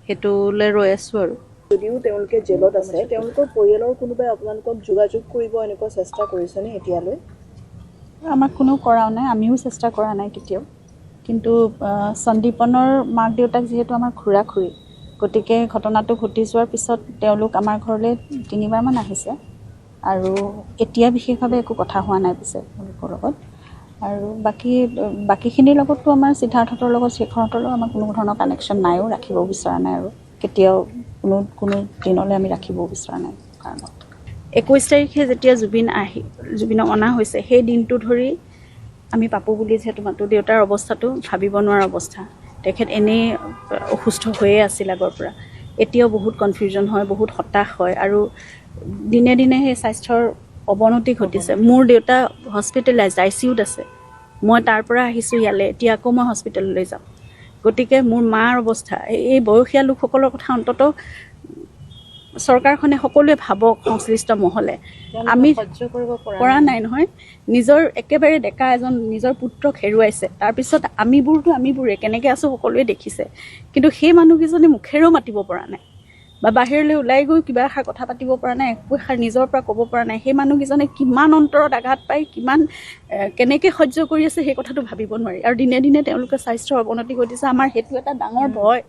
সেইটোলৈ ৰৈ আছোঁ আৰু। যদিও তেওঁলোকে জেলত আছে, তেওঁলোকৰ পৰিয়ালৰ কোনোবাই আপোনালোকক যোগাযোগ কৰিব এনেকুৱা চেষ্টা কৰিছেনে এতিয়ালৈ? আমাক কোনেও কৰাও নাই, আমিও চেষ্টা কৰা নাই কেতিয়াও। কিন্তু সন্দীপনৰ মাক দেউতাক যিহেতু আমাৰ খুৰা-খুৰী, গতিকে ঘটনাটো ঘটি যোৱাৰ পিছত তেওঁলোক আমাৰ ঘৰলৈ 3বাৰমান আহিছে আৰু এতিয়া বিশেষভাৱে একো কথা হোৱা নাই পিছে তেওঁলোকৰ লগত। আৰু বাকীখিনিৰ লগততো আমাৰ সিদ্ধাৰ্থহঁতৰ লগত শেখৰহঁতৰ লগত আমাৰ কোনো ধৰণৰ কানেকশ্যন নাইও, ৰাখিব বিচৰা নাই আৰু কেতিয়াও কোনো দিনলৈ আমি ৰাখিবও বিচৰা নাই। কাৰণত 21 তাৰিখে যেতিয়া জুবিনক অনা হৈছে, সেই দিনটো ধৰি আমি পাপু বুলি যিহেতু মাতো, দেউতাৰ অৱস্থাটো ভাবিব নোৱাৰা অৱস্থা। তেখেত এনেই অসুস্থ হৈয়ে আছিল আগৰ পৰা, এতিয়াও বহুত কনফিউজন হয়, বহুত হতাশ হয় আৰু দিনে দিনে সেই স্বাস্থ্যৰ অৱনতি ঘটিছে। মোৰ দেউতা হস্পিটেলাইজড, ICUত আছে। মই তাৰ পৰা আহিছোঁ ইয়ালৈ, এতিয়া আকৌ মই হস্পিটেললৈ যাম। গতিকে মোৰ মাৰ অৱস্থা, এই বয়সীয়া লোকসকলৰ কথা অন্তত চৰকাৰখনে সকলোৱে ভাবক, সংশ্লিষ্ট মহলে। আমি সহ্য কৰিব পৰা নাই নহয়। নিজৰ একেবাৰে ডেকা এজন নিজৰ পুত্ৰক হেৰুৱাইছে, তাৰপিছত আমিবোৰে কেনেকৈ আছোঁ সকলোৱে দেখিছে, কিন্তু সেই মানুহকেইজনে মুখেৰেও মাতিব পৰা নাই বা বাহিৰলৈ ওলাই গৈ কিবা এষাৰ কথা পাতিব পৰা নাই, একো এষাৰ নিজৰ পৰা ক'ব পৰা নাই। সেই মানুহকেইজনে কিমান অন্তৰত আঘাত পায়, কিমান কেনেকৈ সহ্য কৰি আছে সেই কথাটো ভাবিব নোৱাৰি। আৰু দিনে দিনে তেওঁলোকে স্বাস্থ্যৰ অৱনতি ঘটিছে। আমাৰ সেইটো এটা ডাঙৰ ভয়।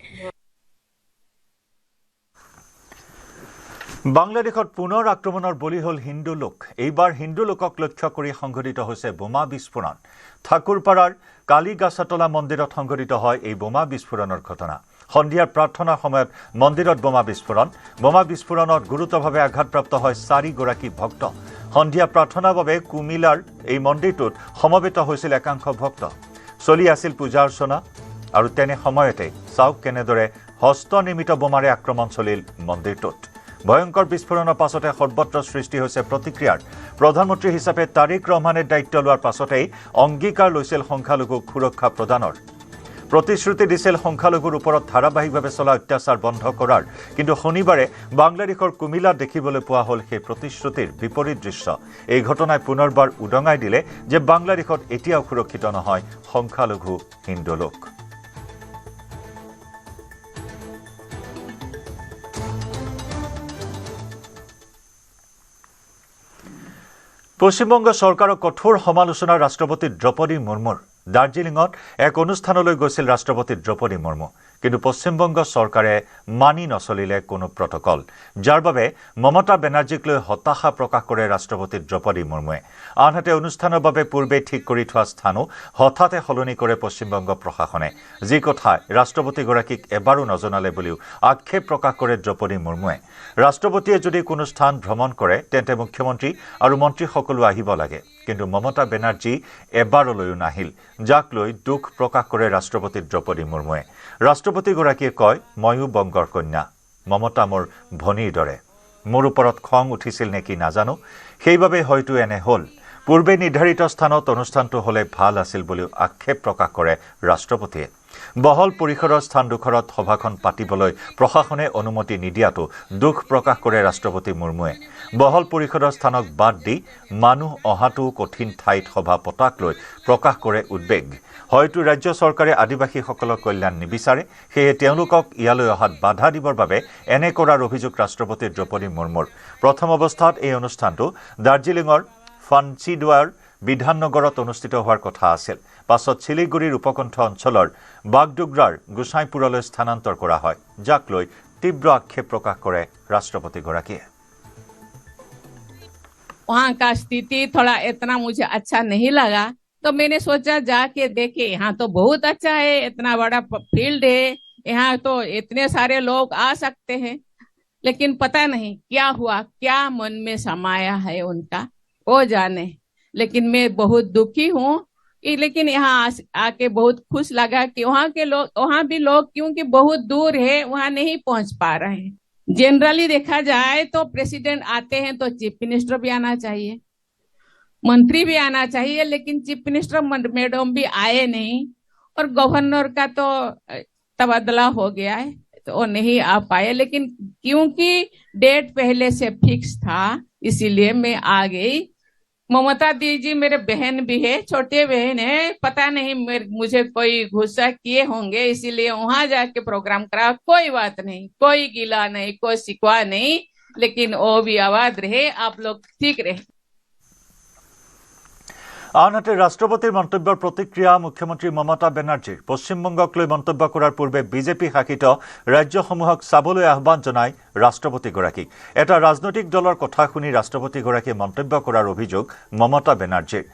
বাংলাদেশত পুনৰ আক্ৰমণৰ বলি হ'ল হিন্দু লোক। এইবাৰ হিন্দু লোকক লক্ষ্য কৰি সংঘটিত হৈছে বোমা বিস্ফোৰণ। ঠাকুৰপাৰাৰ কালিগাছাতলা মন্দিৰত সংঘটিত হয় এই বোমা বিস্ফোৰণৰ ঘটনা। সন্ধিয়াৰ প্ৰাৰ্থনাৰ সময়ত মন্দিৰত বোমা বিস্ফোৰণ। বোমা বিস্ফোৰণত গুৰুতৰভাৱে আঘাতপ্ৰাপ্ত হয় 4গৰাকী ভক্ত। সন্ধিয়া প্ৰাৰ্থনাৰ বাবে কুমিলাৰ এই মন্দিৰটোত সমবেত হৈছিল একাংশ ভক্ত। চলি আছিল পূজা অৰ্চনা আৰু তেনে সময়তে চাওক কেনেদৰে হস্তনিৰ্মিত বোমাৰে আক্ৰমণ চলিল মন্দিৰটোত। ভয়ংকৰ বিস্ফোৰণৰ পাছতে সৰ্বত্ৰ সৃষ্টি হৈছে প্ৰতিক্ৰিয়াৰ। প্ৰধানমন্ত্ৰী হিচাপে তাৰিক ৰহমানে দায়িত্ব লোৱাৰ পাছতেই অংগীকাৰ লৈছিল সংখ্যালঘুক সুৰক্ষা প্ৰদানৰ। প্ৰতিশ্ৰুতি দিছিল সংখ্যালঘুৰ ওপৰত ধাৰাবাহিকভাৱে চলা অত্যাচাৰ বন্ধ কৰাৰ। কিন্তু শনিবাৰে বাংলাদেশৰ কুমিলাত দেখিবলৈ পোৱা হ'ল সেই প্ৰতিশ্ৰুতিৰ বিপৰীত দৃশ্য। এই ঘটনাই পুনৰবাৰ উদঙাই দিলে যে বাংলাদেশত এতিয়াও সুৰক্ষিত নহয় সংখ্যালঘু হিন্দু লোক। পশ্চিমবংগ চৰকাৰক কঠোৰ সমালোচনা ৰাষ্ট্ৰপতি দ্ৰৌপদী মুৰ্মুৰ। দাৰ্জিলিঙত এক অনুষ্ঠানলৈ গৈছিল ৰাষ্ট্ৰপতি দ্ৰৌপদী মুৰ্মু, কিন্তু পশ্চিমবংগ চৰকাৰে মানি নচলিলে কোনো প্ৰটকল, যাৰ বাবে মমতা বেনাৰ্জীক লৈ হতাশা প্ৰকাশ কৰে ৰাষ্ট্ৰপতি দ্ৰৌপদী মুৰ্মুৱে। আনহাতে অনুষ্ঠানৰ বাবে পূৰ্বে ঠিক কৰি থোৱা স্থানো হঠাতে সলনি কৰে পশ্চিমবংগ প্ৰশাসনে, যি কথাই ৰাষ্ট্ৰপতিগৰাকীক এবাৰো নজনালে বুলিও আক্ষেপ প্ৰকাশ কৰে দ্ৰৌপদী মুৰ্মুৱে। ৰাষ্ট্ৰপতিয়ে যদি কোনো স্থান ভ্ৰমণ কৰে তেন্তে মুখ্যমন্ত্ৰী আৰু মন্ত্ৰীসকলো আহিব লাগে, কিন্তু মমতা বেনাৰ্জী এবাৰলৈও নাহিল, যাক লৈ দুখ প্ৰকাশ কৰে ৰাষ্ট্ৰপতি দ্ৰৌপদী মুৰ্মুৱে। ৰাষ্ট্ৰপতিগৰাকীয়ে কয়, ময়ো বংগৰ কন্যা, মমতা মোৰ ভনীৰ দৰে। মোৰ ওপৰত খং উঠিছিল নেকি নাজানো, সেইবাবে হয়তো এনে হ'ল। পূৰ্বে নিৰ্ধাৰিত স্থানত অনুষ্ঠানটো হ'লে ভাল আছিল বুলিও আক্ষেপ প্ৰকাশ কৰে ৰাষ্ট্ৰপতিয়ে। বহল পৰিসৰৰ স্থানডোখৰত সভাখন পাতিবলৈ প্ৰশাসনে অনুমতি নিদিয়াটো দুখ প্ৰকাশ কৰে ৰাষ্ট্ৰপতি মুৰ্মুৱে। বহল পৰিসৰৰ স্থানক বাদ দি মানুহ অহাটো কঠিন ঠাইত সভা পতাক লৈ প্ৰকাশ কৰে উদ্বেগ। হয়তো ৰাজ্য চৰকাৰে আদিবাসীসকলৰ কল্যাণ নিবিচাৰে, সেয়ে তেওঁলোকক ইয়ালৈ অহাত বাধা দিবৰ বাবে এনে কৰাৰ অভিযোগ ৰাষ্ট্ৰপতি দ্ৰৌপদী মুৰ্মুৰ। প্ৰথম অৱস্থাত এই অনুষ্ঠানটো দাৰ্জিলিঙৰ ফান্সিডোৱাৰ বিধাননগৰত অনুষ্ঠিত হোৱাৰ কথা আছিল। পাছত শিলিগুৰিৰ উপকণ্ঠ অঞ্চলৰ বাগডোগৰাৰ গোসাইপুৰলৈ স্থানান্তৰ কৰা হয়, যাক লৈ তীব্ৰ আক্ষেপ প্ৰকাশ কৰে ৰাষ্ট্ৰপতিগৰাকীয়ে। वहाँ का स्थिति थोड़ा इतना मुझे अच्छा नहीं लगा, तो मैंने सोचा जाके देखे। यहाँ तो बहुत अच्छा है, इतना बड़ा फील्ड है, यहाँ तो इतने सारे लोग आ सकते हैं, लेकिन पता नहीं क्या हुआ, क्या मन में समाया है उनका, वो जाने। लेकिन मैं बहुत दुखी हूँ, लेकिन यहाँ आके बहुत खुश लगा कि वहाँ के लोग, वहाँ भी लोग क्योंकि बहुत दूर है वहाँ नहीं पहुँच पा रहे हैं। जनरली देखा जाए तो प्रेसिडेंट आते हैं तो चीफ मिनिस्टर भी आना चाहिए, मंत्री भी आना चाहिए, लेकिन चीफ मिनिस्टर मैडम भी आए नहीं, और गवर्नर का तो तबादला हो गया है तो वो नहीं आ पाए। लेकिन क्योंकि डेट पहले से फिक्स था इसीलिए मैं आ गई। ममता दीदी मेरे बहन भी है, छोटे बहन है, पता नहीं मुझे कोई गुस्सा किए होंगे इसीलिए वहां जाके प्रोग्राम करा। कोई बात नहीं, कोई गिला नहीं, कोई शिकवा नहीं, लेकिन वो भी आवाज रहे, आप लोग ठीक रहे। আনহাতে ৰাষ্ট্ৰপতিৰ মন্তব্যৰ প্ৰতিক্ৰিয়া মুখ্যমন্ত্ৰী মমতা বেনাৰ্জীৰ। পশ্চিমবংগক লৈ মন্তব্য কৰাৰ পূৰ্বে বিজেপি শাসিত ৰাজ্যসমূহক চাবলৈ আহ্বান জনায় ৰাষ্ট্ৰপতিগৰাকীক। এটা ৰাজনৈতিক দলৰ কথা শুনি ৰাষ্ট্ৰপতিগৰাকীয়ে মন্তব্য কৰাৰ অভিযোগ মমতা বেনাৰ্জীৰ।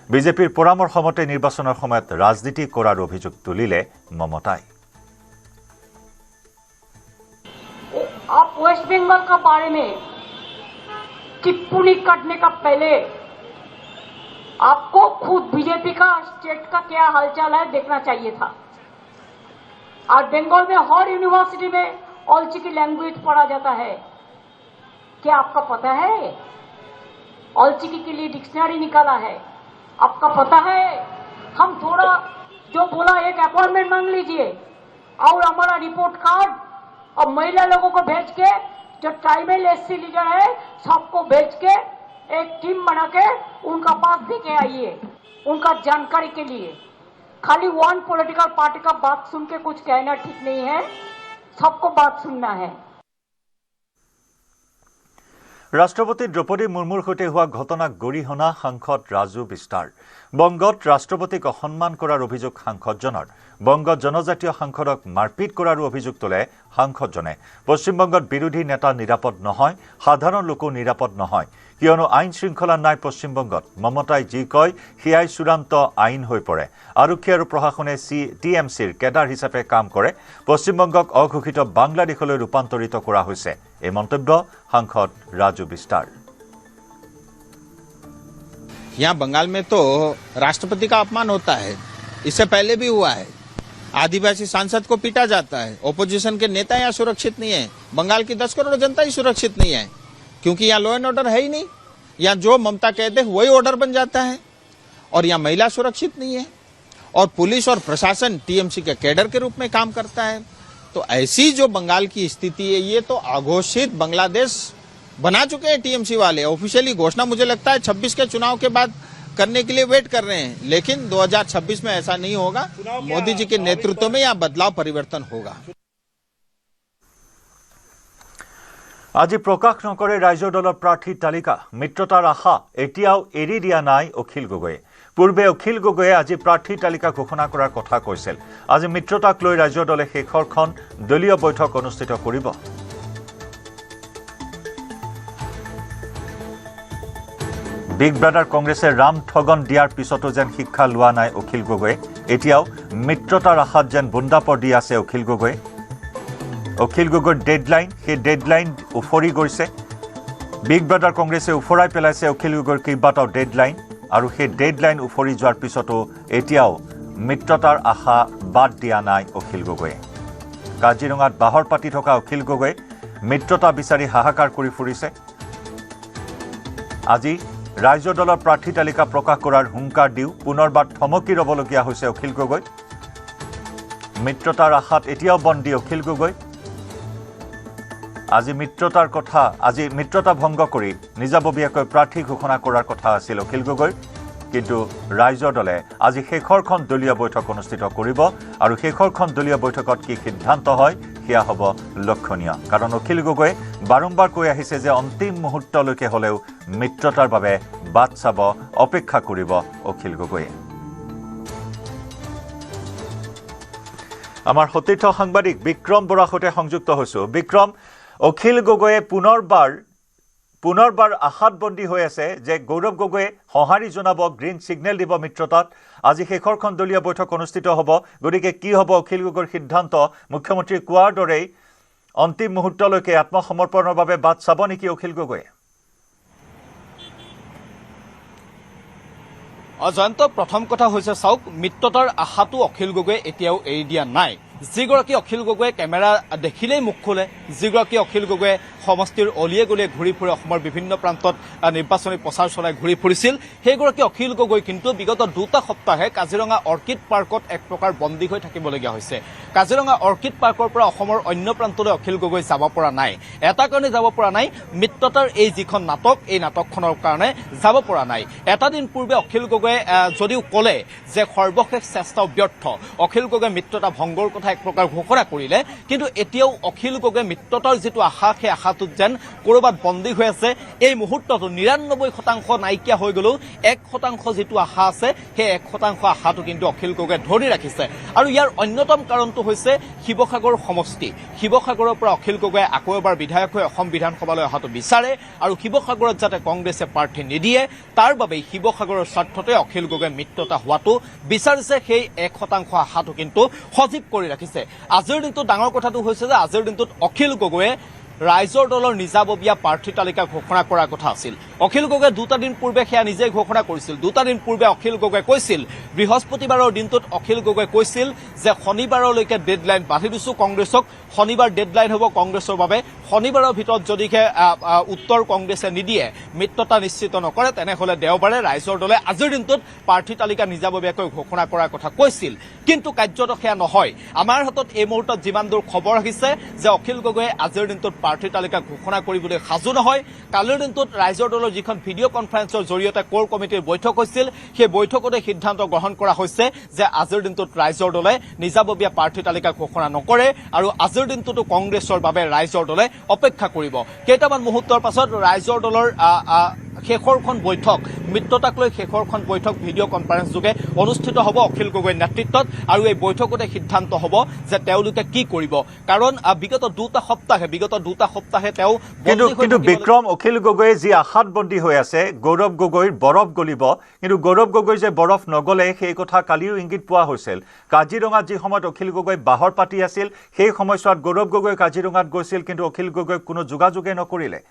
বিজেপিৰ পৰামৰ্শ মতে নিৰ্বাচনৰ সময়ত ৰাজনীতি কৰাৰ অভিযোগ তুলিলে মমতাই। आप वेस्ट बंगाल का बारे में टिप्पणी करने का पहले आपको खुद बीजेपी का स्टेट का क्या हालचाल है देखना चाहिए था। और बंगाल में हर यूनिवर्सिटी में ऑलची की लैंग्वेज पढ़ा जाता है। क्या आपका पता है? ऑलचिकी के लिए डिक्शनरी निकाला है, आपका पता है? हम थोड़ा जो बोला एक अपॉइंटमेंट मांग लीजिए और हमारा रिपोर्ट कार्ड और महिला लोगों को भेज के, जो ट्राइबल एससी लीडर है सबको भेज के एक टीम बना के उनका पास देके आइए, उनका जानकारी के लिए। खाली वन पॉलिटिकल पार्टी का बात सुन के कुछ कहना ठीक नहीं है, सबको बात सुनना है। राষ্ট্রপতি দ্রৌপদী মুৰ্মুৰ সৈতে হোৱা ঘটনাক গৰিহণা সাংসদ ৰাজু বিষ্টাৰ। বংগত ৰাষ্ট্ৰপতিক অসন্মান কৰাৰ অভিযোগ সাংসদজনৰ। বংগত জনজাতীয় সাংসদক মাৰপিট কৰাৰ অভিযোগ তোলে সাংসদজনে। পশ্চিমবংগত বিৰোধী নেতা নিৰাপদ নহয়, সাধাৰণ লোকো নিৰাপদ নহয়, কিয়নো আইন শৃংখলা নাই পশ্চিমবংগত। মমতাই যি কয় সেয়াই চূড়ান্ত আইন হৈ পৰে। আৰক্ষী আৰু প্ৰশাসনে টিএমচিৰ কেডাৰ হিচাপে কাম কৰে। পশ্চিমবংগক অঘোষিত বাংলাদেশলৈ ৰূপান্তৰিত কৰা হৈছে। এই মন্তব্য সাংসদ राजू बिस्टार। यहाँ बंगाल में तो राष्ट्रपति का अपमान होता है, इससे पहले भी हुआ है। आदिवासी सांसद को पीटा जाता है, ओपोजिशन के नेता यहाँ सुरक्षित नहीं है, बंगाल की 10 करोड़ जनता ही सुरक्षित नहीं है, क्योंकि यहाँ लॉ एंड ऑर्डर है ही नहीं। यहाँ जो ममता कहते हैं वही ऑर्डर बन जाता है, और यहाँ महिला सुरक्षित नहीं है, और पुलिस और प्रशासन टीएमसी के कैडर के रूप में काम करता है। तो ऐसी जो बंगाल की स्थिति है, ये तो अघोषित बांग्लादेश बना चुके हैं टीएमसी वाले। ऑफिशियली घोषणा मुझे लगता है 26 के चुनाव के बाद करने के लिए वेट कर रहे हैं, लेकिन 2026 में ऐसा नहीं होगा। मोदी जी के नेतृत्व में यहाँ बदलाव परिवर्तन होगा। আজি প্ৰকাশ নকৰে ৰাজ্য দলৰ প্ৰাৰ্থী তালিকা। মিত্ৰতাৰ আশা এতিয়াও এৰি দিয়া নাই অখিল গগৈয়ে। পূৰ্বে অখিল গগৈয়ে আজি প্ৰাৰ্থী তালিকা ঘোষণা কৰাৰ কথা কৈছিল। আজি মিত্ৰতাক লৈ ৰাজ্য দলে শেষৰখন দলীয় বৈঠক অনুষ্ঠিত কৰিব। বিগ ব্ৰাদাৰ কংগ্ৰেছে ৰাম ঠগন দিয়াৰ পিছতো যেন শিক্ষা লোৱা নাই অখিল গগৈয়ে। এতিয়াও মিত্ৰতাৰ আশাত যেন বুন্দাপৰ দি আছে অখিল গগৈয়ে। অখিল গগৈৰ ডেডলাইন, সেই ডেডলাইন উফৰি গৈছে। বিগ ব্ৰাদাৰ কংগ্ৰেছে উফৰাই পেলাইছে অখিল গগৈৰ কেইবাটাও ডেডলাইন, আৰু সেই ডেডলাইন উফৰি যোৱাৰ পিছতো এতিয়াও মিত্ৰতাৰ আশা বাদ দিয়া নাই অখিল গগৈয়ে। কাজিৰঙাত বাহৰ পাতি থকা অখিল গগৈয়ে মিত্ৰতা বিচাৰি হাহাকাৰ কৰি ফুৰিছে। আজি ৰাজ্য দলৰ প্ৰাৰ্থী তালিকা প্ৰকাশ কৰাৰ হুংকাৰ দিও পুনৰবাৰ থমকি ৰবলগীয়া হৈছে অখিল গগৈ। মিত্ৰতাৰ আশাত এতিয়াও বন্দী অখিল গগৈ। আজি মিত্ৰতা ভংগ কৰি নিজাববীয়াকৈ প্ৰাৰ্থী ঘোষণা কৰাৰ কথা আছিল অখিল গগৈৰ, কিন্তু ৰাজ্য দলে আজি শেষৰখন দলীয় বৈঠক অনুষ্ঠিত কৰিব, আৰু শেষৰখন দলীয় বৈঠকত কি সিদ্ধান্ত হয় সেয়া হ'ব লক্ষণীয়। কাৰণ অখিল গগৈয়ে বাৰম্বাৰ কৈ আহিছে যে অন্তিম মুহূৰ্তলৈকে হ'লেও মিত্ৰতাৰ বাবে বাট চাব, অপেক্ষা কৰিব অখিল গগৈয়ে। আমাৰ সতীৰ্থ সাংবাদিক বিক্ৰম বৰাৰ সৈতে সংযুক্ত হৈছোঁ। বিক্ৰম, অখিল গগৈয়ে পুনৰবাৰ আশাত বন্দী হৈ আছে যে গৌৰৱ গগৈয়ে সঁহাৰি জনাব, গ্ৰীণ ছিগনেল দিব মিত্ৰতাত। আজি শেষৰখন দলীয় বৈঠক অনুষ্ঠিত হ'ব, গতিকে কি হ'ব অখিল গগৈৰ সিদ্ধান্ত? মুখ্যমন্ত্ৰীয়ে কোৱাৰ দৰেই অন্তিম মুহূৰ্তলৈকে আত্মসমৰ্পণৰ বাবে বাট চাব নেকি অখিল গগৈয়ে? অজয়ন্ত, প্ৰথম কথা হৈছে চাওক, মিত্ৰতাৰ আশাটো অখিল গগৈয়ে এতিয়াও এৰি দিয়া নাই। যিগৰাকী অখিল গগৈয়ে কেমেৰা দেখিলেই মুখ খোলে, যিগৰাকী অখিল গগৈয়ে সমষ্টিৰ অলিয়ে গলিয়ে ঘূৰি ফুৰি অসমৰ বিভিন্ন প্ৰান্তত নিৰ্বাচনী প্ৰচাৰ চলাই ঘূৰি ফুৰিছিল, সেইগৰাকী অখিল গগৈ কিন্তু বিগত 2টা সপ্তাহে কাজিৰঙা অৰ্কিড পাৰ্কত এক প্ৰকাৰ বন্দী হৈ থাকিবলগীয়া হৈছে। কাজিৰঙা অৰ্কিড পাৰ্কৰ পৰা অসমৰ অন্য প্ৰান্তলৈ অখিল গগৈ যাব পৰা নাই। এটা কাৰণে যাব পৰা নাই, মিত্ৰতাৰ এই যিখন নাটক, এই নাটকখনৰ কাৰণে যাব পৰা নাই। এটা দিন পূৰ্বে অখিল গগৈয়ে যদিও ক'লে যে সৰ্বশেষ চেষ্টাও ব্যৰ্থ, অখিল গগৈয়ে মিত্ৰতা ভংগৰ কথা এক প্ৰকাৰ ঘোষণা কৰিলে, কিন্তু এতিয়াও অখিল গগৈ মিত্ৰতাৰ যিটো আশা, সেই আশাটোত যেন ক'ৰবাত বন্দী হৈ আছে। এই মুহূৰ্ততো 99% নাইকিয়া হৈ গ'লেও 1% যিটো আশা আছে, সেই 1% আশাটো কিন্তু অখিল গগৈয়ে ধৰি ৰাখিছে। আৰু ইয়াৰ অন্যতম কাৰণটো হৈছে শিৱসাগৰ সমষ্টি। শিৱসাগৰৰ পৰা অখিল গগৈয়ে আকৌ এবাৰ বিধায়ক হৈ অসম বিধানসভালৈ অহাটো বিচাৰে, আৰু শিৱসাগৰত যাতে কংগ্ৰেছে প্ৰাৰ্থী নিদিয়ে তাৰ বাবেই শিৱসাগৰৰ স্বাৰ্থতে অখিল গগৈয়ে মিত্ৰতা হোৱাটো বিচাৰিছে। সেই 1% আশাটো কিন্তু সজীৱ কৰি ৰাখিছে। আজিৰ দিনটোত ডাঙৰ কথাটো হৈছে যে আজিৰ দিনটোত অখিল গগৈয়ে ৰাইজৰ দলৰ নিজাববীয়া প্ৰাৰ্থী তালিকা ঘোষণা কৰাৰ কথা আছিল। অখিল গগৈ 2টা দিন পূৰ্বে সেয়া নিজেই ঘোষণা কৰিছিল। 2টা দিন পূৰ্বে অখিল গগৈ কৈছিল, বৃহস্পতিবাৰৰ দিনটোত অখিল গগৈ কৈছিল যে শনিবাৰলৈকে ডেডলাইন বান্ধি দিছোঁ কংগ্ৰেছক, শনিবাৰ ডেডলাইন হ'ব কংগ্ৰেছৰ বাবে, শনিবাৰৰ ভিতৰত যদিহে উত্তৰ কংগ্ৰেছে নিদিয়ে, মিত্ৰতা নিশ্চিত নকৰে, তেনেহ'লে দেওবাৰে ৰাইজৰ দলে আজিৰ দিনটোত প্ৰাৰ্থী তালিকা নিজাববীয়াকৈ ঘোষণা কৰাৰ কথা কৈছিল। কিন্তু কাৰ্যত সেয়া নহয়। আমাৰ হাতত এই মুহূৰ্তত যিমান দূৰ খবৰ আহিছে যে অখিল গগৈয়ে আজিৰ দিনটোত প্ৰাৰ্থী তালিকা ঘোষণা কৰিবলৈ সাজু নহয়। কালিৰ দিনটোত ৰাইজৰ দলৰ যিখন ভিডিঅ' কনফাৰেন্সৰ জৰিয়তে কোৰ কমিটিৰ বৈঠক হৈছিল, সেই বৈঠকতে সিদ্ধান্ত গ্ৰহণ কৰা হৈছে যে আজিৰ দিনটোত ৰাইজৰ দলে নিজাববীয়া প্ৰাৰ্থী তালিকা ঘোষণা নকৰে আৰু আজিৰ দিনটোতো কংগ্ৰেছৰ বাবে ৰাইজৰ দলে অপেক্ষা কৰিব। কেইটামান মুহূৰ্তৰ পাছত ৰাইজৰ দলৰ শেষৰখন বৈঠক, মিত্ৰতাক লৈ শেষৰখন বৈঠক ভিডিঅ' কনফাৰেন্স যোগে অনুষ্ঠিত হ'ব অখিল গগৈৰ নেতৃত্বত, আৰু এই বৈঠকতে সিদ্ধান্ত হ'ব যে তেওঁলোকে কি কৰিব। কাৰণ বিগত দুটা সপ্তাহে তেওঁ কিন্তু বিক্ৰম, অখিল গগৈয়ে যি আশাত বন্দী হৈ আছে, গৌৰৱ গগৈৰ বৰফ গলিব, কিন্তু গৌৰৱ গগৈ যে বৰফ নগলে সেই কথা কালিও ইংগিত পোৱা হৈছিল। কাজিৰঙাত যি সময়ত অখিল গগৈ বাহৰ পাতি আছিল, সেই সময়ছোৱাত গৌৰৱ গগৈ কাজিৰঙাত গৈছিল, কিন্তু অখিল গগৈক কোনো যোগাযোগে নকৰিলে।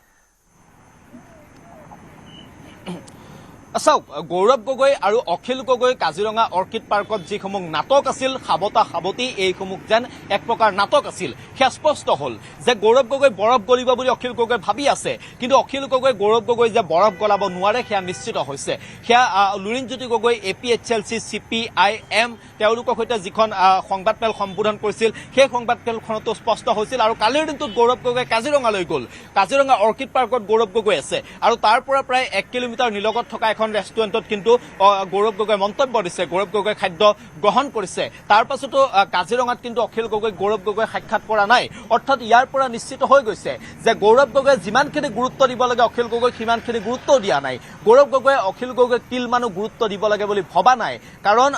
চাওক, গৌৰৱ গগৈ আৰু অখিল গগৈ কাজিৰঙা অৰ্কিড পাৰ্কত যিসমূহ নাটক আছিল, সাবতা সাবতি, এইসমূহ যেন এক প্ৰকাৰ নাটক আছিল। সেয়া স্পষ্ট হ'ল যে গৌৰৱ গগৈ বৰফ গলিব বুলি অখিল গগৈ ভাবি আছে, কিন্তু অখিল গগৈ গৌৰৱ গগৈ যে বৰফ গলাব নোৱাৰে সেয়া নিশ্চিত হৈছে। সেয়া লুৰিণজ্যোতি গগৈ, APHLC, CPIM তেওঁলোকৰ সৈতে যিখন সংবাদমেল সম্বোধন কৰিছিল, সেই সংবাদমেলখনতো স্পষ্ট হৈছিল। আৰু কালিৰ দিনটোত গৌৰৱ গগৈ কাজিৰঙালৈ গ'ল। কাজিৰঙা অৰ্কিড পাৰ্কত গৌৰৱ গগৈ আছে, আৰু তাৰ পৰা প্ৰায় 1 কিলোমিটাৰ নিলগত থকা এখন ৰেষ্টুৰেণ্টত কিন্তু গৌৰৱ গগৈ মন্তব্য দিছে, গৌৰৱ গগৈ খাদ্য গ্ৰহণ কৰিছে। তাৰ পাছতো কাজিৰঙাত কিন্তু অখিল গগৈ গৌৰৱ গগৈ সাক্ষাৎ কৰা নাই। অৰ্থাৎ ইয়াৰ পৰা নিশ্চিত হৈ গৈছে যে গৌৰৱ গগৈ যিমানখিনি গুৰুত্ব দিব লাগে অখিল গগৈক সিমানখিনি গুৰুত্বও দিয়া নাই। গৌৰৱ গগৈয়ে অখিল গগৈক তিলমানো গুৰুত্ব দিব লাগে বুলি ভবা নাই, কাৰণ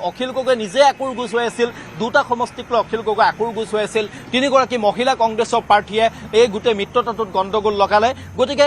অখিল গগৈ নিজে আকুৰগোজ হৈ আছিল। 2টা সমষ্টিক লৈ অখিল গগৈ আকুৰগোজ হৈ আছিল। 3গৰাকী মহিলা কংগ্ৰেছৰ প্ৰাৰ্থীয়ে এই গোটেই মিত্ৰতাটোত গণ্ডগোল লগালে। গতিকে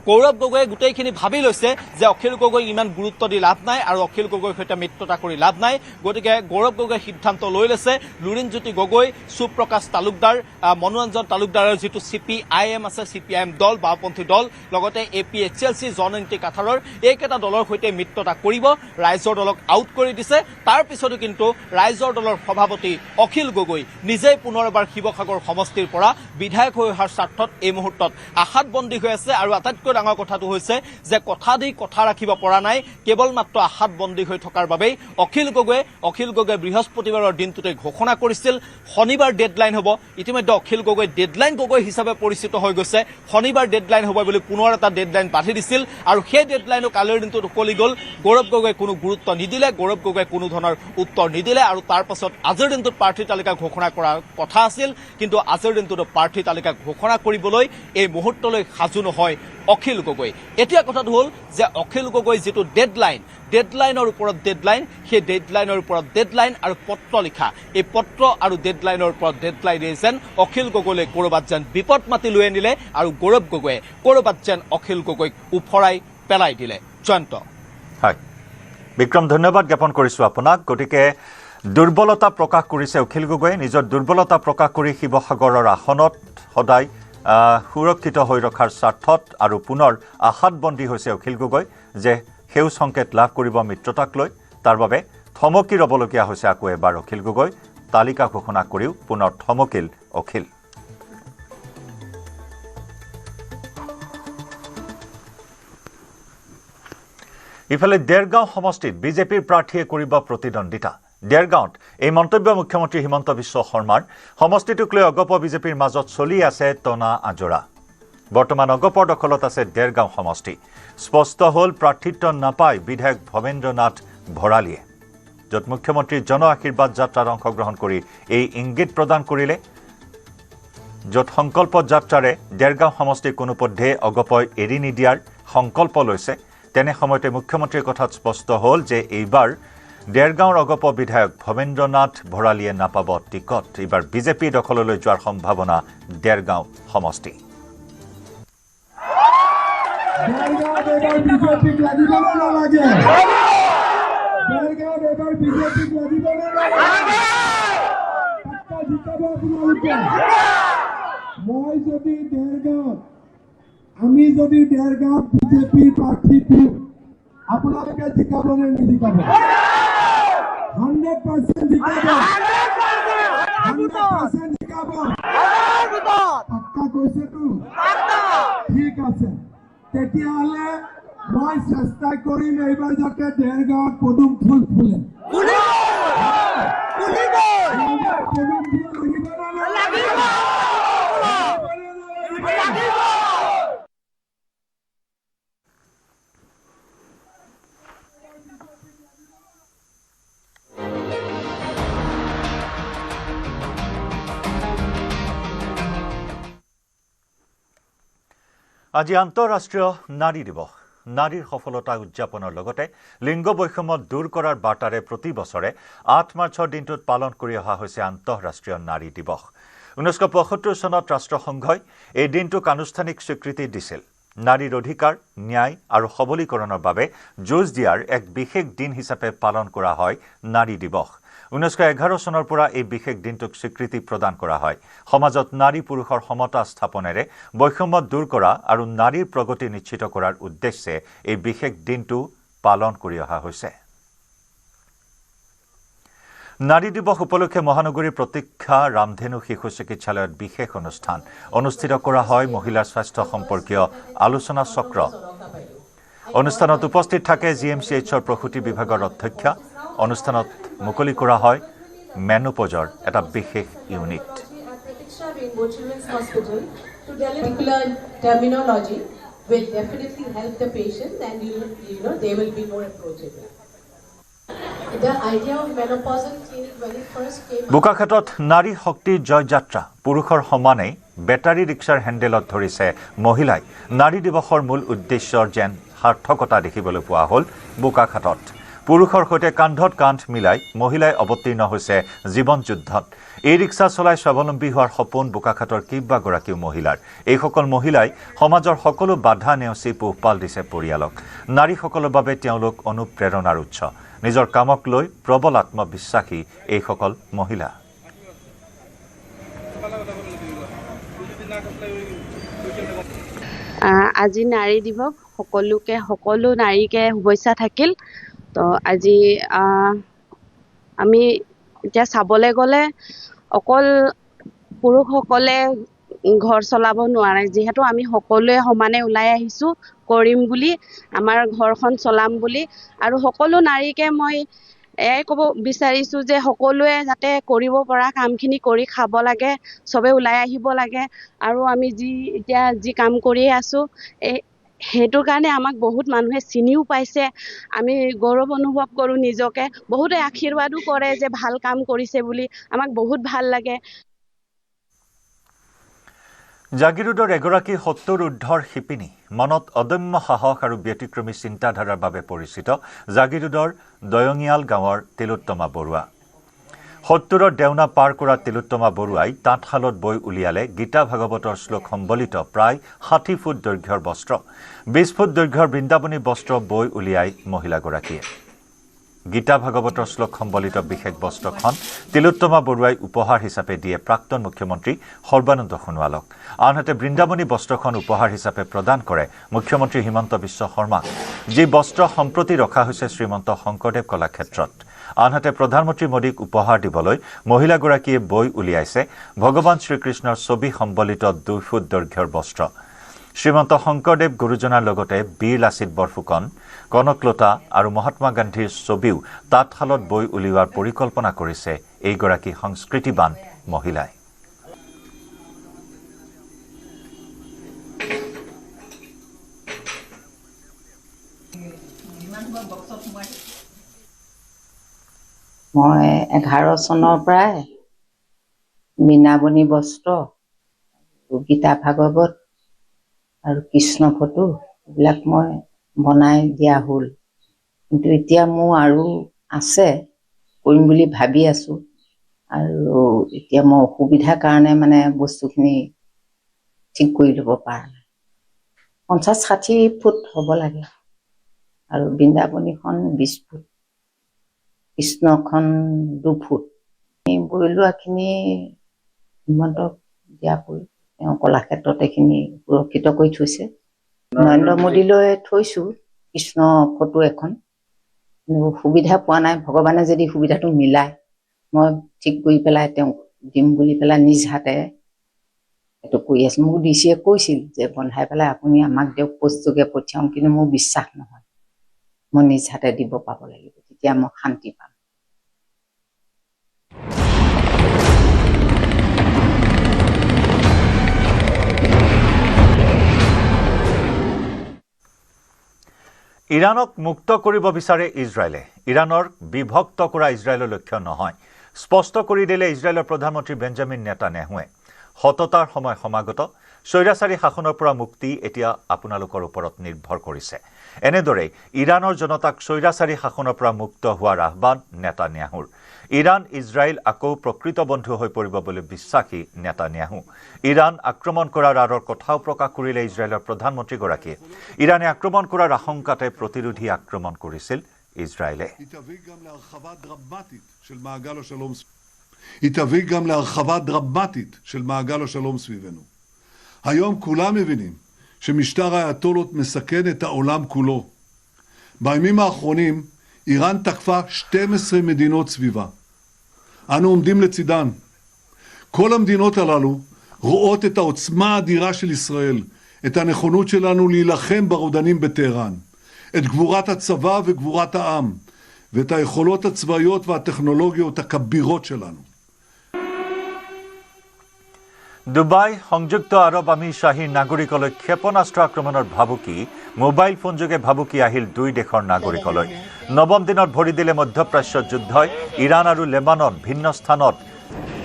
গৌৰৱ গগৈয়ে গোটেইখিনি ভাবি লৈছে যে অখিল গগৈ ইমান গুৰুত্ব দি লাভ নাই আৰু অখিল গগৈৰ সৈতে মিত্ৰতা কৰি লাভ নাই। গতিকে গৌৰৱ গগৈ সিদ্ধান্ত লৈ লৈছে, লুৰিণজ্যোতি গগৈ, সুপ্ৰকাশ তালুকদাৰ, মনোৰঞ্জন তালুকদাৰৰ যিটো CPIM আছে, CPIM দল, বাওঁপন্থী দল, লগতে APHLC, জননীতি কাঠাৰৰ, এইকেইটা দলৰ সৈতে মিত্ৰতা কৰিব। ৰাইজৰ দলক আউট কৰি দিছে। তাৰ পিছতো কিন্তু ৰাইজৰ দলৰ সভাপতি অখিল গগৈ নিজেই পুনৰ এবাৰ শিৱসাগৰ সমষ্টিৰ পৰা বিধায়ক হৈ অহাৰ স্বাৰ্থত এই মুহূৰ্তত আশাত বন্দী হৈ আছে। আৰু আটাইতকৈ ডাঙৰ কথাটো হৈছে যে কথা দি কথা ৰাখিব পৰা নাই, কেৱল মাত্ৰ আশাত বন্দী হৈ থকাৰ বাবেই অখিল গগৈ বৃহস্পতিবাৰৰ দিনটোতে ঘোষণা কৰিছিল শনিবাৰ ডেডলাইন হ'ব। ইতিমধ্যে অখিল গগৈ ডেডলাইন গগৈ হিচাপে পৰিচিত হৈ গৈছে। শনিবাৰ ডেডলাইন হ'ব বুলি পুনৰ এটা ডেডলাইন বান্ধি দিছিল, আৰু সেই ডেডলাইনো কালিৰ দিনটোত উকলি গ'ল। গৌৰৱ গগৈ কোনো গুৰুত্ব নিদিলে, গৌৰৱ গগৈ কোনো ধৰণৰ উত্তৰ নিদিলে, আৰু তাৰ পাছত আজিৰ দিনটোত প্ৰাৰ্থী তালিকা ঘোষণা কৰাৰ কথা আছিল, কিন্তু আজিৰ দিনটোতো প্ৰাৰ্থী তালিকা ঘোষণা কৰিবলৈ এই মুহূৰ্তলৈ সাজু নহয় অখিল গগৈ। এতিয়া কথাটো হ'ল যে অখিল গগৈ যিটো ডেডলাইনৰ ওপৰত ডেডলাইন, সেই ডেডলাইনৰ ওপৰত ডেডলাইন আৰু পত্ৰ লিখা, এই পত্ৰ আৰু ডেডলাইনৰ ওপৰত ডেডলাইনে যেন অখিল গগৈলৈ ক'ৰবাত যেন বিপদ মাতি লৈ আনিলে, আৰু গৌৰৱ গগৈয়ে ক'ৰবাত যেন অখিল গগৈক উফৰাই পেলাই দিলে। জয়ন্ত। হয় বিক্ৰম, ধন্যবাদ জ্ঞাপন কৰিছোঁ আপোনাক। গতিকে দুৰ্বলতা প্ৰকাশ কৰিছে অখিল গগৈয়ে, নিজৰ দুৰ্বলতা প্ৰকাশ কৰি শিৱসাগৰৰ আসনত সদায় সুৰক্ষিত হৈ ৰখাৰ স্বাৰ্থত আৰু পুনৰ আশাত বন্দী হৈছে অখিল গগৈ যে সেউজ সংকেত লাভ কৰিব মিত্ৰতাক লৈ। তাৰ বাবে থমকি ৰ'বলগীয়া হৈছে আকৌ এবাৰ অখিল গগৈ। তালিকা ঘোষণা কৰিও পুনৰ থমকিল অখিল। ইফালে দেৰগাঁও সমষ্টিত বিজেপিৰ প্ৰাৰ্থীয়ে কৰিব প্ৰতিদ্বন্দ্বিতা। দেৰগাঁৱত এই মন্তব্য মুখ্যমন্ত্ৰী হিমন্ত বিশ্ব শৰ্মাৰ। সমষ্টিটোক লৈ অগপ বিজেপিৰ মাজত চলি আছে টনা আজৰা। বৰ্তমান অগপৰ দখলত আছে দেৰগাঁও সমষ্টি। স্পষ্ট হ'ল প্ৰাৰ্থিত্ব নাপায় বিধায়ক ভৱেন্দ্ৰ নাথ ভৰালীয়ে, য'ত মুখ্যমন্ত্ৰীৰ জন আশীৰ্বাদ যাত্ৰাত অংশগ্ৰহণ কৰি এই ইংগিত প্ৰদান কৰিলে, য'ত সংকল্প যাত্ৰাৰে দেৰগাঁও সমষ্টিক কোনোপধ্যে অগপই এৰি নিদিয়াৰ সংকল্প লৈছে। তেনে সময়তে মুখ্যমন্ত্ৰীৰ কথাত স্পষ্ট হ'ল যে এইবাৰ দেৰগাঁৱৰ অগপ বিধায়ক ভৱেন্দ্ৰ নাথ ভৰালীয়ে নাপাব টিকট। এইবাৰ বিজেপি দখললৈ যোৱাৰ সম্ভাৱনা দেৰগাঁও সমষ্টি। মই যদি দেৰগাঁৱত আমি যদি দেৰগাঁৱত বিজেপিৰ প্ৰাৰ্থীটো আপোনালোকে জিকাব নে নিজিকাব 100% জিকাব 100% জিকাব পাক্কা কৈছেতো ঠিক আছে তেতিয়াহ'লে মই চেষ্টা কৰিম এইবাৰ যাতে দেৰগাঁৱত পদুম ফুল ফুলে পদুম ফুল লাগিব আজি আন্তঃৰাষ্ট্ৰীয় নাৰী দিৱস নাৰীৰ সফলতা উদযাপনৰ লগতে লিংগ বৈষম্য দূৰ কৰাৰ বাৰ্তাৰে প্ৰতি বছৰে 8 মাৰ্চৰ দিনটোত পালন কৰি অহা হৈছে আন্তঃৰাষ্ট্ৰীয় নাৰী দিৱস 1975 চনত ৰাষ্ট্ৰসংঘই এই দিনটোক আনুষ্ঠানিক স্বীকৃতি দিছিল নাৰীৰ অধিকাৰ ন্যায় আৰু সবলীকৰণৰ বাবে যুঁজ দিয়াৰ এক বিশেষ দিন হিচাপে পালন কৰা হয় নাৰী দিৱস 1911 চনৰ পৰা এই বিশেষ দিনটোক স্বীকৃতি প্ৰদান কৰা হয় সমাজত নাৰী পুৰুষৰ সমতা স্থাপনেৰে বৈষম্য দূৰ কৰা আৰু নাৰীৰ প্ৰগতি নিশ্চিত কৰাৰ উদ্দেশ্যে এই বিশেষ দিনটো পালন কৰি অহা হৈছে নাৰী দিৱস উপলক্ষে মহানগৰীৰ প্ৰতীক্ষা ৰামধেনু শিশু চিকিৎসালয়ত বিশেষ অনুষ্ঠান অনুষ্ঠিত কৰা হয় মহিলাৰ স্বাস্থ্য সম্পৰ্কীয় আলোচনা চক্ৰ অনুষ্ঠানত উপস্থিত থাকে জিএমচিএইচৰ প্ৰসূতি বিভাগৰ অধ্যক্ষা অনুষ্ঠানত মুকলি কৰা হয় মেনোপজৰ এটা বিশেষ ইউনিট বোকাখাটত নাৰী শক্তিৰ জয়যাত্ৰা পুৰুষৰ সমানে বেটাৰী ৰিক্সাৰ হেণ্ডেলত ধৰিছে মহিলাই নাৰী দিৱসৰ মূল উদ্দেশ্যৰ যেন সাৰ্থকতা দেখিবলৈ পোৱা হ'ল বোকাখাটত পুৰুষৰ সৈতে কান্ধত কান্ধ মিলাই মহিলাই অৱতীৰ্ণ হৈছে জীৱন যুদ্ধত এই ৰিক্সা চলাই স্বাৱলম্বী হোৱাৰ সপোন বোকাখাটৰ কেইবাগৰাকীও মহিলাৰ এইসকল মহিলাই সমাজৰ সকলো বাধা নেওচি পোহপাল দিছে পৰিয়ালক নাৰীসকলৰ বাবে তেওঁলোক অনুপ্ৰেৰণাৰ উৎস নিজৰ কামক লৈ প্ৰবল আত্মবিশ্বাসী এইসকল মহিলা আজি নাৰী দিৱস সকলো নাৰীকে শুভেচ্ছা থাকিল তো আজি আমি এতিয়া চাবলৈ গ'লে অকল পুৰুষসকলে ঘৰ চলাব নোৱাৰে যিহেতু আমি সকলোৱে সমানে ওলাই আহিছোঁ কৰিম বুলি আমাৰ ঘৰখন চলাম বুলি আৰু সকলো নাৰীকে মই এয়াই ক'ব বিচাৰিছোঁ যে সকলোৱে যাতে কৰিব পৰা কামখিনি কৰি খাব লাগে চবে ওলাই আহিব লাগে আৰু আমি এতিয়া যি কাম কৰি আছোঁ সেইটোৰ কাৰণে আমাক বহুত মানুহে চিনিও পাইছে আমি গৌৰৱ অনুভৱ কৰোঁ নিজকে বহুতে আশীৰ্বাদো কৰে যে ভাল কাম কৰিছে বুলি আমাক বহুত ভাল লাগে জাগিৰোডৰ এগৰাকী 70 ঊৰ্ধৰ শিপিনী মনত অদম্য সাহস আৰু ব্যতিক্ৰমী চিন্তাধাৰাৰ বাবে পৰিচিত জাগিৰোডৰ দয়ঙিয়াল গাঁৱৰ তিলোত্তমা বৰুৱা 70ৰ দেওনা পাৰ কৰা তিলোত্তমা বৰুৱাই তাঁতশালত বৈ উলিয়ালে গীতা ভাগৱতৰ শ্লোক সম্বলিত প্ৰায় 60 ফুট দৈৰ্ঘ্যৰ বস্ত্ৰ 20 ফুট দৈৰ্ঘ্যৰ বৃন্দাবনী বস্ত্ৰ বৈ উলিয়াই মহিলাগৰাকীয়ে গীতা ভাগৱতৰ শ্লোক সম্বলিত বিশেষ বস্ত্ৰখন তিলোত্তমা বৰুৱাই উপহাৰ হিচাপে দিয়ে প্ৰাক্তন মুখ্যমন্ত্ৰী সৰ্বানন্দ সোণোৱালক আনহাতে বৃন্দাবনী বস্ত্ৰখন উপহাৰ হিচাপে প্ৰদান কৰে মুখ্যমন্ত্ৰী হিমন্ত বিশ্ব শৰ্মাক যি বস্ত্ৰ সম্প্ৰতি ৰখা হৈছে শ্ৰীমন্ত শংকৰদেৱ কলাক্ষেত্ৰত আনহাতে প্ৰধানমন্ত্ৰী মোদীক উপহাৰ দিবলৈ মহিলাগৰাকীয়ে বৈ উলিয়াইছে ভগৱান শ্ৰীকৃষ্ণৰ ছবি সম্বলিত 2 ফুট দৈৰ্ঘ্যৰ বস্ত্ৰ শ্ৰীমন্ত শংকৰদেৱ গুৰুজনাৰ লগতে বীৰ লাচিত বৰফুকন কনকলতা আৰু মহাত্মা গান্ধীৰ ছবিও তাঁতশালত বৈ উলিওৱাৰ পৰিকল্পনা কৰিছে এইগৰাকী সংস্কৃতিবান মহিলাই মই 11 চনৰ পৰাই বৃন্দাবনী বস্ত্ৰ গীতা ভাগৱত আৰু কৃষ্ণ ফটো এইবিলাক মই বনাই দিয়া হ'ল কিন্তু এতিয়া মোৰ আৰু আছে কৰিম বুলি ভাবি আছোঁ আৰু এতিয়া মই অসুবিধাৰ কাৰণে মানে বস্তুখিনি ঠিক কৰি ল'ব পৰা নাই 50-60 ফুট হ'ব লাগে আৰু বৃন্দাবনীখন 20 ফুট কৃষ্ণখন 2 ফুট বৈ লোৱাখিনি হিমন্তক দিয়া তেওঁ কলাক্ষেত্ৰত এইখিনি সুৰক্ষিত কৰি থৈছে। নৰেন্দ্ৰ মোদীলৈ থৈছোঁ কৃষ্ণ ফটো এখন, কিন্তু সুবিধা পোৱা নাই। ভগৱানে যদি সুবিধাটো মিলায় মই ঠিক কৰি পেলাই তেওঁক দিম বুলি পেলাই নিজ হাতে এইটো কৰি আছোঁ। মোক ডিচিয়ে কৈছিল যে বন্ধাই পেলাই আপুনি আমাক দিয়ক, পোষ্টযোগে পঠিয়াওঁ, কিন্তু মোৰ বিশ্বাস নহয়। মই নিজ হাতে দিব পাব লাগিব, তেতিয়া মই শান্তি পাম। ইৰাণক মুক্ত কৰিব বিচাৰে ইজৰাইলে। ইৰাণৰ বিভক্ত কৰা ইজৰাইলৰ লক্ষ্য নহয়, স্পষ্ট কৰি দিলে ইজৰাইলৰ প্ৰধানমন্ত্ৰী বেঞ্জামিন নেতান্যাহুৱে। সততাৰ সময় সমাগত, স্বৈৰাচাৰী শাসনৰ পৰা মুক্তি এতিয়া আপোনালোকৰ ওপৰত নিৰ্ভৰ কৰিছে। এনেদৰে ইৰাণৰ জনতাক স্বৈৰাচাৰী শাসনৰ পৰা মুক্ত হোৱাৰ আহ্বান নেতান্যাহুৰ। ইৰাণ ইজৰাইল আকৌ প্ৰকৃত বন্ধু হৈ পৰিব বুলি বিশ্বাসী নেতান্যাহু। ইৰাণ আক্ৰমণ কৰাৰ আঁৰৰ কথাও প্ৰকাশ কৰিলে ইজৰাইলৰ প্ৰধানমন্ত্ৰীগৰাকীয়ে। ইৰাণে আক্ৰমণ কৰাৰ আশংকাতে প্ৰতিৰোধী আক্ৰমণ কৰিছিল ইজৰাইলে। היא תביא גם להרחבה דרמטית של מעגל השלום סביבנו. היום כולם מבינים שמשטר האייתולות מסכן את העולם כולו. בימים האחרונים איראן תקפה 12 מדינות סביבה. אנו עומדים לצידן. כל המדינות הללו רואות את העוצמה האדירה של ישראל, את הנכונות שלנו להילחם ברודנים בטהרן, את גבורת הצבא וגבורת העם, ואת היכולות הצבאיות והטכנולוגיות הכבירות שלנו. ডুবাই সংযুক্ত আৰব আমিৰশ্বাহীৰ নাগৰিকলৈ ক্ষেপণাস্ত্ৰ আক্ৰমণৰ ভাবুকি, মোবাইল ফোনযোগে ভাবুকি আহিল দুই দেশৰ নাগৰিকলৈ। নৱম দিনত ভৰি দিলে মধ্যপ্ৰাচ্যৰ যুদ্ধই। ইৰাণ আৰু লেবানন ভিন্ন স্থানত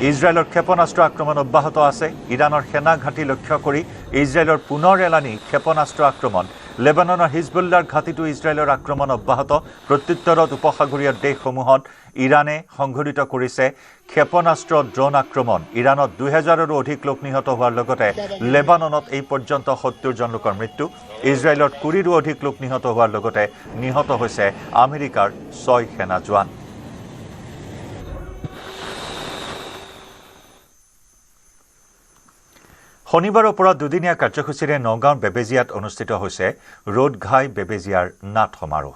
ইজৰাইলৰ ক্ষেপণাস্ত্ৰ আক্ৰমণ অব্যাহত আছে। ইৰাণৰ সেনা ঘাটি লক্ষ্য কৰি ইজৰাইলৰ পুনৰ এলানি ক্ষেপণাস্ত্ৰ আক্ৰমণ। লেবাননৰ হিজবুল্লাৰ ঘাটিতো ইজৰাইলৰ আক্ৰমণ অব্যাহত। প্ৰত্যুত্তৰত উপসাগৰীয় দেশসমূহত ইৰাণে সংঘটিত কৰিছে ক্ষেপণাস্ত্ৰ ড্ৰোন আক্ৰমণ। ইৰাণত 2000ৰো অধিক লোক নিহত হোৱাৰ লগতে লেবাননত এই পৰ্যন্ত 70 জন লোকৰ মৃত্যু। ইজৰাইলত 20ৰো অধিক লোক নিহত হোৱাৰ লগতে নিহত হৈছে আমেৰিকাৰ 6 সেনা জোৱান। শনিবাৰৰ পৰা দুদিনীয়া কাৰ্যসূচীৰে নগাঁৱৰ বেবেজিয়াত অনুষ্ঠিত হৈছে ৰোডঘাই বেবেজিয়াৰ নাট সমাৰোহ।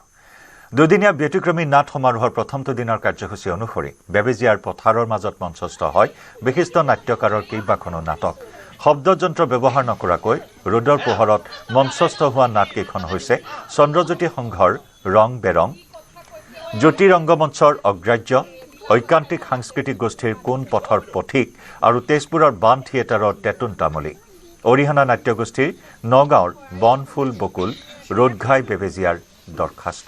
দুদিনীয়া ব্যতিক্ৰমী নাট সমাৰোহৰ প্ৰথমটো দিনৰ কাৰ্যসূচী অনুসৰি বেবেজিয়াৰ পথাৰৰ মাজত মঞ্চস্থ হয় বিশিষ্ট নাট্যকাৰৰ কেইবাখনো নাটক। শব্দযন্ত্ৰ ব্যৱহাৰ নকৰাকৈ ৰ'দৰ পোহৰত মঞ্চস্থ হোৱা নাটকেইখন হৈছে চন্দ্ৰজ্যোতি সংঘৰ ৰং বেৰং, জ্যোতি ৰংগমঞ্চৰ অগ্ৰাহ্য, ঐকান্তিক সাংস্কৃতিক গোষ্ঠীৰ কোন পথৰ পথিক আৰু তেজপুৰৰ বান থিয়েটাৰৰ তেতুন তামুলী। অৰিহণা নাট্যগোষ্ঠীৰ নগাঁৱৰ বনফুল বকুল, ৰোডঘাই বেবেজিয়াৰ দৰখাস্ত।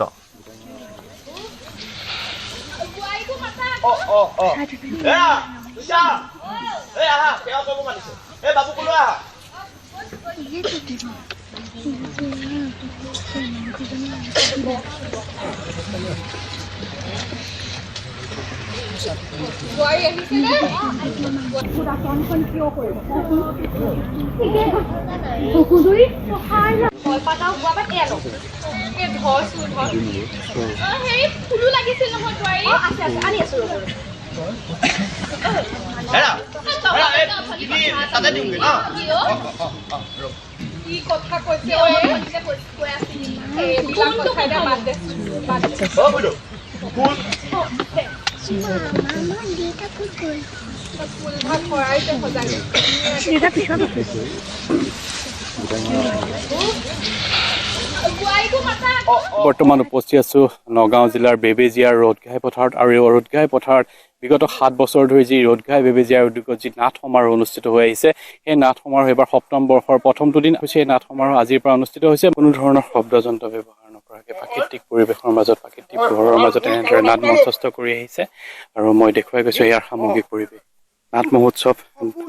বৰ্তমান উপস্থিত আছো নগাঁও জিলাৰ বেবেজিয়াৰ ৰোডঘাই পথাৰত। আৰু এই ৰোডঘাই পথাৰত বিগত 7 বছৰ ধৰি যি ৰোডঘাই বেবেজিয়াৰ উদ্যোগত যি নাট সমাৰোহ অনুষ্ঠিত হৈ আহিছে, সেই নাট সমাৰোহ এইবাৰ 7ম বৰ্ষৰ প্ৰথমটো দিন হৈছে। এই নাট সমাৰোহ আজিৰ পৰা অনুষ্ঠিত হৈছে। কোনো ধৰণৰ শব্দযন্ত্ৰ ব্যৱহাৰ নকৰাকৈ প্ৰাকৃতিক পৰিৱেশৰ মাজত, প্ৰাকৃতিক পোহৰৰ মাজত এনেদৰে নাট মঞ্চস্থ কৰি আহিছে। আৰু মই দেখুৱাই গৈছোঁ ইয়াৰ সামগ্ৰিক পৰিৱেশ। নাট মহোৎসৱ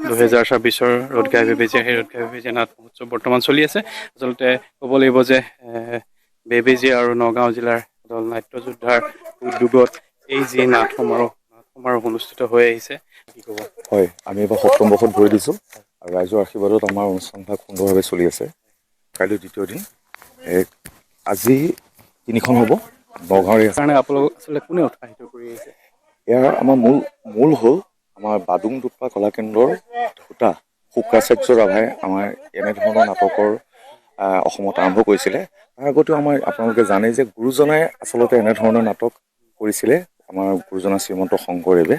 2026ৰ ৰোডঘাই বেবেজিয়া, সেই ৰোডঘাই বেবেজিয়া নাট মহোৎসৱ বৰ্তমান চলি আছে। আচলতে ক'ব লাগিব যে বেবেজিয়া আৰু নগাঁও জিলাৰ দল নাট্য যোদ্ধাৰ উদ্যোগত এই যি নাট সমাৰোহ অনুষ্ঠিত হৈ আহিছে। কি ক'ব? হয়, আমি এবাৰ 7ম বৰ্ষত ভৰি দিছোঁ আৰু ৰাইজৰ আশীৰ্বাদত আমাৰ অনুষ্ঠানভাগ সুন্দৰভাৱে চলি আছে। কাইলৈ দ্বিতীয় দিন, আজি 3খন হ'ব নগাঁৱৰ কাৰণে আপোনালোক আচলতে কোনে উৎসাহিত কৰি আহিছে? ইয়াৰ আমাৰ মূল হ'ল আমাৰ বাডুং দুপ্পা কলাকেন্দ্ৰৰ ধোতা শুক্ৰাচাৰ্য ৰাভাই আমাৰ এনেধৰণৰ নাটকৰ অসমত আৰম্ভ কৰিছিলে। তাৰ আগতেও আমাৰ আপোনালোকে জানে যে গুৰুজনাই আচলতে এনেধৰণৰ নাটক কৰিছিলে, আমাৰ গুৰুজনা শ্ৰীমন্ত শংকৰদেৱে।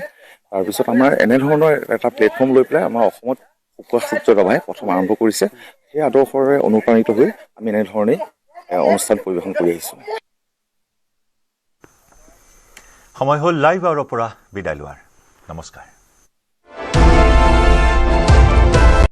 তাৰপিছত আমাৰ এনেধৰণৰ এটা প্লেটফৰ্ম লৈ পেলাই আমাৰ অসমত শুক্ৰাচাৰ্য ৰাভাই প্ৰথম আৰম্ভ কৰিছে। সেই আদৰ্শৰে অনুপ্ৰাণিত হৈ আমি এনেধৰণেই অনুষ্ঠান পৰিৱেশন কৰি আহিছোঁ। সময় হ'ল লাইভ আৱাৰৰ পৰা বিদায় লোৱাৰ। নমস্কাৰ।